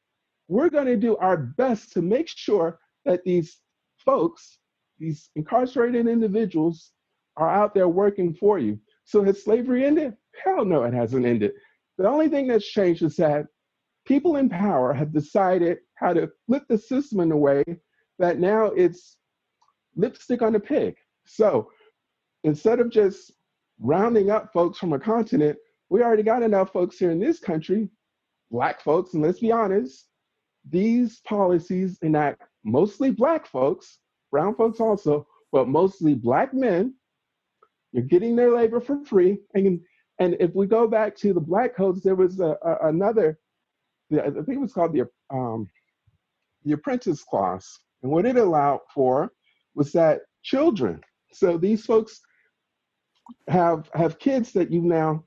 We're going to do our best to make sure that these folks, these incarcerated individuals, are out there working for you. So has slavery ended? Hell no, it hasn't ended. The only thing that's changed is that people in power have decided how to flip the system in a way that now it's lipstick on the pig. So instead of just rounding up folks from a continent, we already got enough folks here in this country, Black folks, and let's be honest, these policies enact mostly Black folks, brown folks also, but mostly Black men. You're getting their labor for free. And if we go back to the Black codes, there was another, I think it was called the apprentice clause. And what it allowed for was that children, so these folks have kids that you've now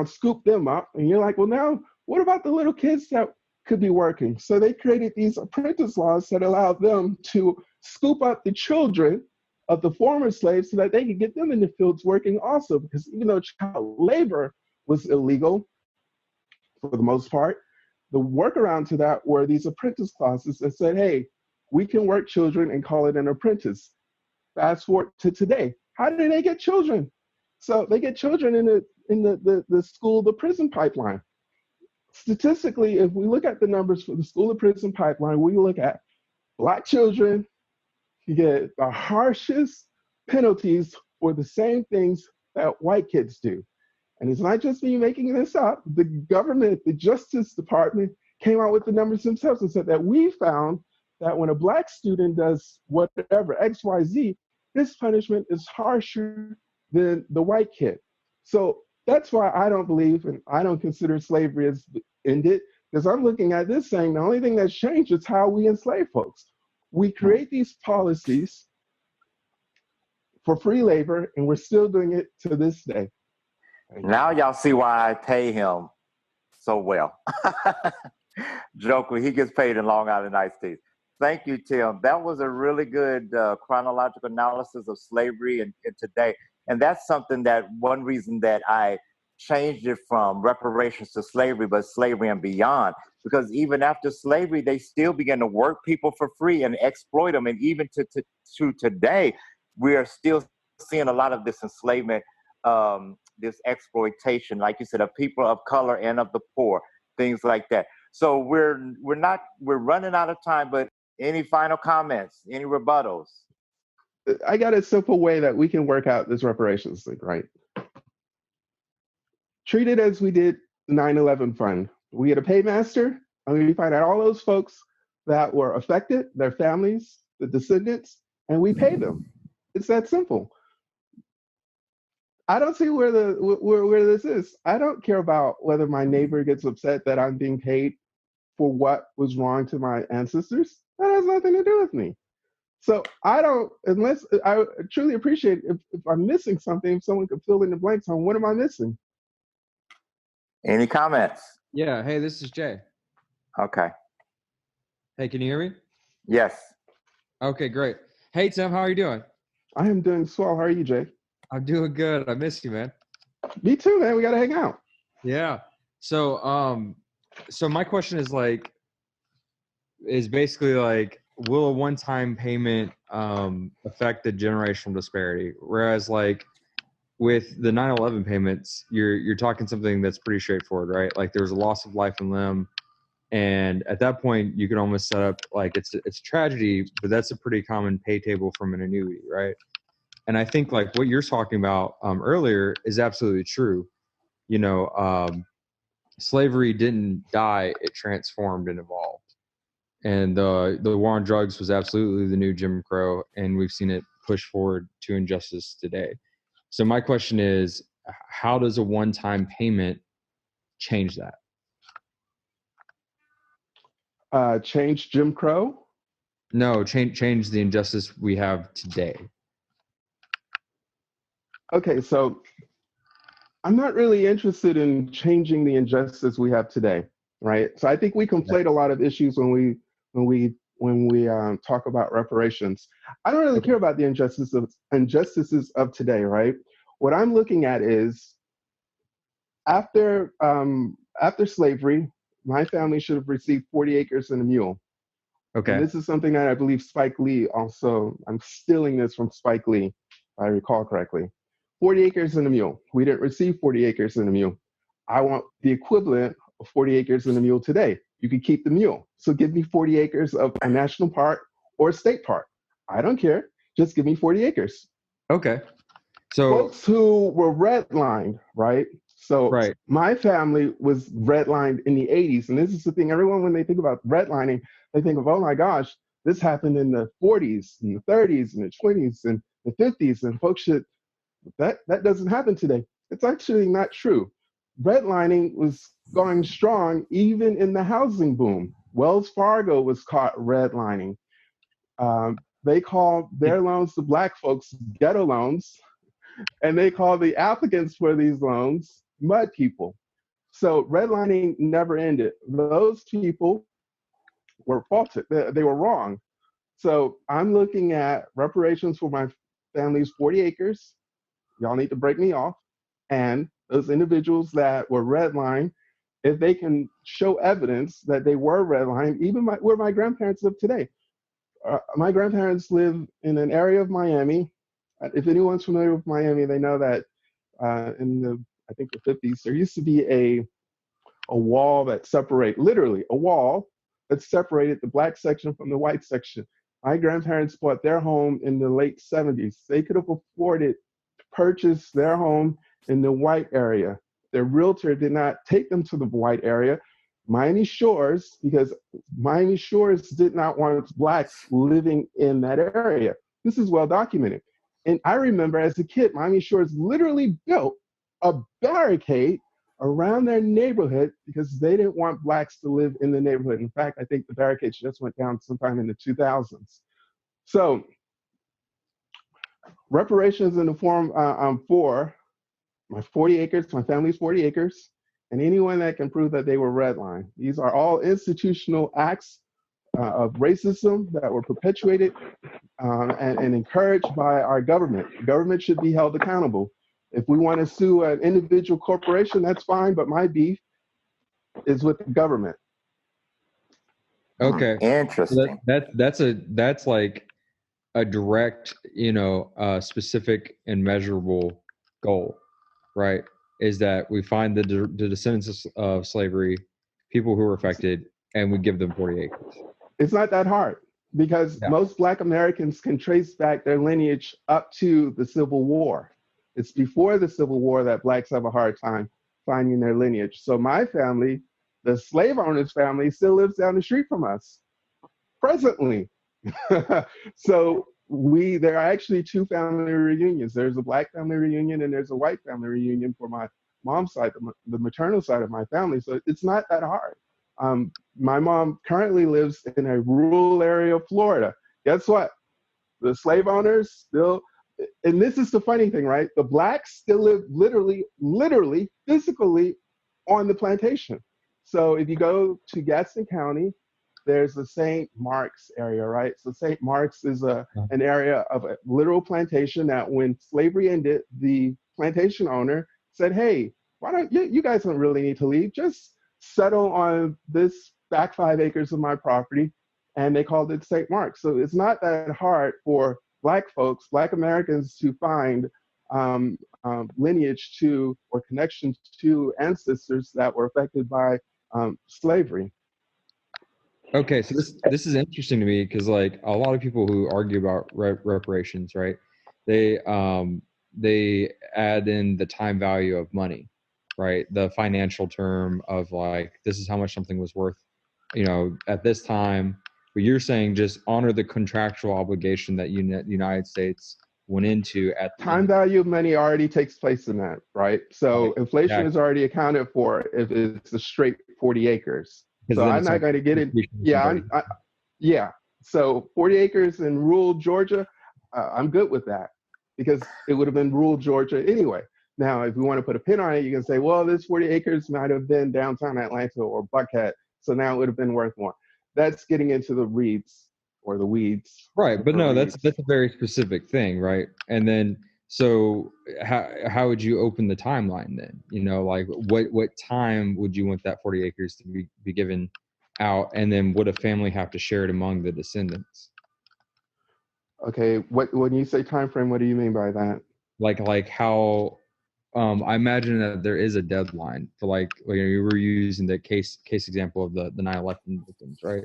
scooped them up, and you're like, well, now what about the little kids that could be working? So they created these apprentice laws that allowed them to scoop up the children of the former slaves so that they could get them in the fields working also, because even though child labor was illegal for the most part, the workaround to that were these apprentice clauses that said, hey, we can work children and call it an apprentice. Fast forward to today. How do they get children? So they get children in the school to prison pipeline. Statistically, if we look at the numbers for the school to prison pipeline, we look at Black children, you get the harshest penalties for the same things that white kids do. And it's not just me making this up. The government, the Justice Department came out with the numbers themselves and said that we found that when a Black student does whatever, X, Y, Z, his punishment is harsher than the white kid. So that's why I don't believe and I don't consider slavery as ended, because I'm looking at this saying the only thing that's changed is how we enslave folks. We create these policies for free labor, and we're still doing it to this day. Now y'all see why I pay him so well. Joker, he gets paid in Long Island iced teas. Thank you, Tim. That was a really good chronological analysis of slavery and today. And that's something that one reason that I changed it from reparations to slavery, but slavery and beyond. Because even after slavery, they still began to work people for free and exploit them. And even to today, we are still seeing a lot of this enslavement, this exploitation, like you said, of people of color and of the poor, things like that. So we're running out of time, but any final comments, any rebuttals? I got a simple way that we can work out this reparations thing, right? Treat it as we did the 9/11 fund. We get a paymaster, and we find out all those folks that were affected, their families, the descendants, and we pay them. It's that simple. I don't see where this is. I don't care about whether my neighbor gets upset that I'm being paid for what was wrong to my ancestors. That has nothing to do with me. So I don't, unless I truly appreciate if I'm missing something, if someone could fill in the blanks on what am I missing. Any comments? Yeah. Hey, this is Jay. Okay. Hey, can you hear me? Yes. Okay, great. Hey, Tim, how are you doing? I am doing swell. How are you, Jay? I'm doing good. I miss you, man. Me too, man. We got to hang out. Yeah. So, so my question is basically like, will a one-time payment affect the generational disparity? Whereas like with the 9/11 payments, you're talking something that's pretty straightforward, right? Like there was a loss of life and limb, and at that point you can almost set up like it's a tragedy, but that's a pretty common pay table from an annuity, right? And I think like what you're talking about earlier is absolutely true. You know, slavery didn't die; it transformed and evolved. And the war on drugs was absolutely the new Jim Crow, and we've seen it push forward to injustice today. So my question is, how does a one-time payment change that? Change Jim Crow? No, change the injustice we have today. Okay, so I'm not really interested in changing the injustice we have today, right? So I think we conflate a lot of issues when we talk about reparations. I don't really care about the injustices of today, right? What I'm looking at is after slavery, my family should have received 40 acres and a mule. Okay. And this is something that I believe Spike Lee also, I'm stealing this from Spike Lee, if I recall correctly. 40 acres and a mule. We didn't receive 40 acres and a mule. I want the equivalent of 40 acres and a mule today. You could keep the mule. So give me 40 acres of a national park or a state park. I don't care. Just give me 40 acres. Okay. So Folks who were redlined, right? So right. my family was redlined in the 80s. And this is the thing, everyone, when they think about redlining, they think of, oh my gosh, this happened in the 40s and the 30s and the 20s and the 50s. And folks should, that doesn't happen today. It's actually not true. Redlining was going strong even in the housing boom. Wells Fargo was caught redlining. They called their loans to Black folks ghetto loans, and they called the applicants for these loans mud people. So redlining never ended. Those people were faulted. They were wrong. So I'm looking at reparations for my family's 40 acres. Y'all need to break me off. And those individuals that were redlined, if they can show evidence that they were redlined, even where my grandparents live today. My grandparents live in an area of Miami. If anyone's familiar with Miami, they know that in the, I think the 50s, there used to be a wall that literally a wall that separated the Black section from the white section. My grandparents bought their home in the late 70s. They could have afforded to purchase their home in the white area. Their realtor did not take them to the white area, Miami Shores, because Miami Shores did not want Blacks living in that area. This is well documented. And I remember as a kid, Miami Shores literally built a barricade around their neighborhood because they didn't want Blacks to live in the neighborhood. In fact, I think the barricades just went down sometime in the 2000s. So reparations in the form for my 40 acres, my family's 40 acres, and anyone that can prove that they were redlined. These are all institutional acts of racism that were perpetuated and encouraged by our government. The government should be held accountable. If we want to sue an individual corporation, that's fine, but my beef is with the government. Okay. Interesting. That's like a direct, specific and measurable goal, right? Is that we find the descendants of slavery, people who were affected, and we give them 40 acres. It's not that hard because most Black Americans can trace back their lineage up to the Civil War. It's before the Civil War that Blacks have a hard time finding their lineage. So my family, the slave owner's family, still lives down the street from us presently. So there are actually two family reunions. There's a Black family reunion and there's a white family reunion for my mom's side, the maternal side of my family. So it's not that hard. My mom currently lives in a rural area of Florida. Guess what? The slave owners still, and this is the funny thing, right? The Blacks still live literally, physically on the plantation. So if you go to Gaston County, there's the St. Mark's area, right? So St. Mark's is an area of a literal plantation that when slavery ended, the plantation owner said, hey, why don't you guys don't really need to leave, just settle on this back 5 acres of my property. And they called it St. Mark's. So it's not that hard for Black folks, Black Americans to find lineage to or connections to ancestors that were affected by slavery. Okay, so this is interesting to me because like a lot of people who argue about reparations, right? They add in the time value of money, right? The financial term of like this is how much something was worth, at this time. But you're saying just honor the contractual obligation that the United States went into at the time value of money already takes place in that, right? So inflation is already accounted for if it's a straight 40 acres. So I'm not going to get it. Yeah. So 40 acres in rural Georgia, I'm good with that because it would have been rural Georgia anyway. Now, if we want to put a pin on it, you can say, well, this 40 acres might have been downtown Atlanta or Buckhead. So now it would have been worth more. That's getting into the weeds. Right. But no, that's a very specific thing. Right. And then, so how would you open the timeline then? Like what time would you want that 40 acres to be given out? And then would a family have to share it among the descendants? Okay. When you say time frame, what do you mean by that? Like how, I imagine that there is a deadline for like you were using the case example of the 9/11 victims, right?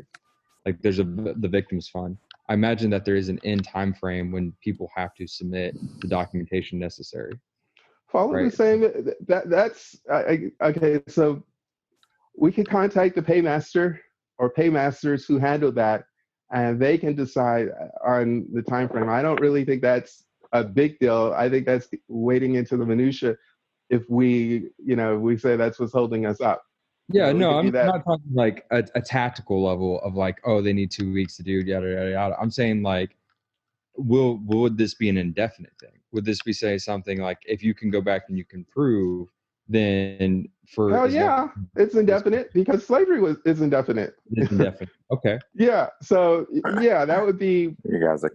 Like there's the victims fund. I imagine that there is an end time frame when people have to submit the documentation necessary. Follow the Right. same. That's okay. So we can contact the paymaster or paymasters who handle that, and they can decide on the time frame. I don't really think that's a big deal. I think that's wading into the minutia if we, we say that's what's holding us up. Yeah, We no, could I'm do that. not talking like a tactical level of like, oh, they need 2 weeks to do yada yada yada. I'm saying like, would this be an indefinite thing? Would this be say something like, if you can go back and you can prove, then for Hell as yeah, long it's indefinite because slavery is indefinite. it's indefinite. Okay. Yeah. So yeah, that would be You guys are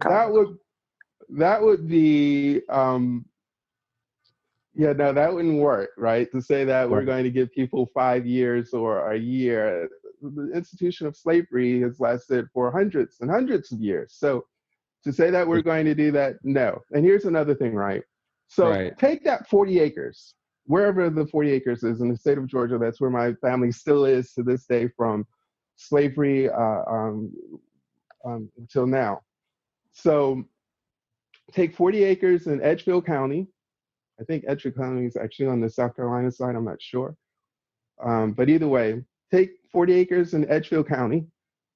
that would be yeah, no, that wouldn't work, right? To say that we're Right. going to give people 5 years or a year. The institution of slavery has lasted for hundreds and hundreds of years. So to say that we're going to do that, no. And here's another thing, right? So Right. take that 40 acres, wherever the 40 acres is in the state of Georgia. That's where my family still is to this day, from slavery until now. So take 40 acres in Edgefield County. I think Edgefield County is actually on the South Carolina side. I'm not sure. But either way, take 40 acres in Edgefield County.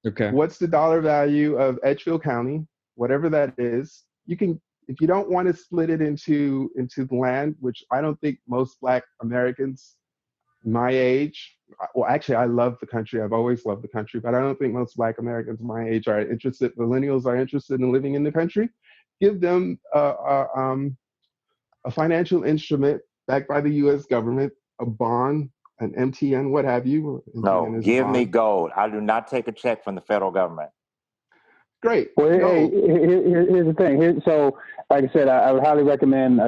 Okay. What's the dollar value of Edgefield County? Whatever that is, you can, if you don't want to split it into the land, which I don't think most Black Americans my age, well, actually, I love the country. I've always loved the country, but I don't think most Black Americans my age are interested, millennials are interested in living in the country. Give them a financial instrument backed by the U.S. government, a bond, an MTN, what have you. No, MTN is a give me bond. gold. I do not take a check from the federal government. Great. Well, hey, Gold. here's the thing. So, like I said, I would highly recommend,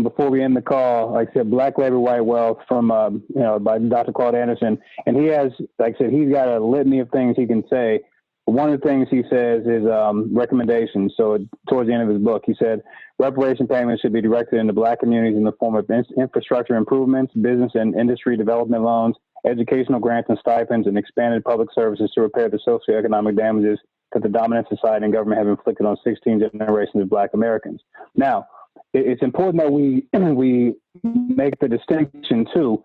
before we end the call, like I said, Black Labor, White Wealth from, by Dr. Claude Anderson. And he has, like I said, he's got a litany of things he can say. One of the things he says is recommendations. So towards the end of his book, he said, reparation payments should be directed into Black communities in the form of infrastructure improvements, business and industry development loans, educational grants and stipends, and expanded public services to repair the socioeconomic damages that the dominant society and government have inflicted on 16 generations of Black Americans. Now, it's important that we make the distinction too.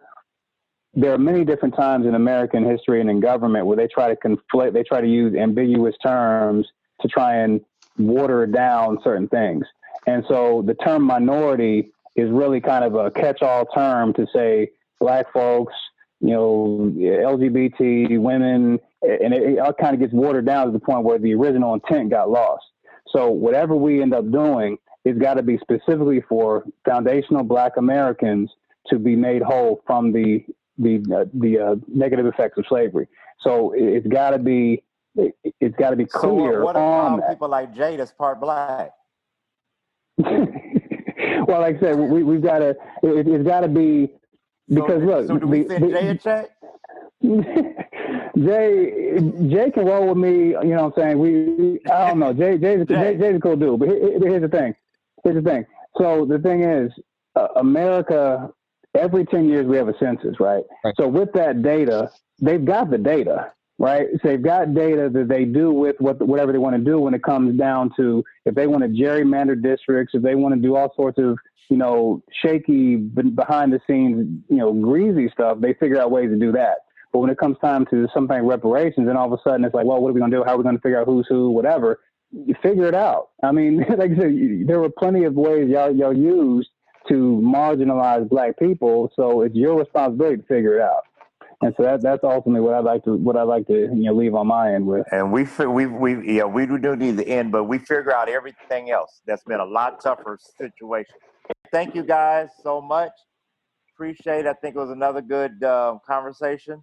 There are many different times in American history and in government where they try to conflate, they try to use ambiguous terms to try and water down certain things. And so the term minority is really kind of a catch-all term to say Black folks, LGBT, women, and it all kind of gets watered down to the point where the original intent got lost. So whatever we end up doing, it's got to be specifically for foundational Black Americans to be made whole from the negative effects of slavery. So it's got to be clear. So what about people like Jay that's part Black? Well, like I said, we've got to. It's got to be because look. So do we send Jay a check? Jay can roll with me. You know what I'm saying? I don't know. Jay's a cool dude. But here's the thing. So the thing is, America. Every 10 years we have a census, right? So with that data, they've got the data, right? So they've got data that they do with whatever they want to do when it comes down to if they want to gerrymander districts, if they want to do all sorts of, shaky behind the scenes, greasy stuff, they figure out ways to do that. But when it comes time to something like reparations, and all of a sudden it's like, well, what are we going to do? How are we going to figure out who's who, whatever? You figure it out. I mean, like I said, there were plenty of ways y'all used to marginalize Black people, so it's your responsibility to figure it out. And so that's ultimately what I'd like to leave on my end with. And we do need the end, but we figure out everything else. That's been a lot tougher situation. Thank you guys so much. Appreciate it. I think it was another good conversation.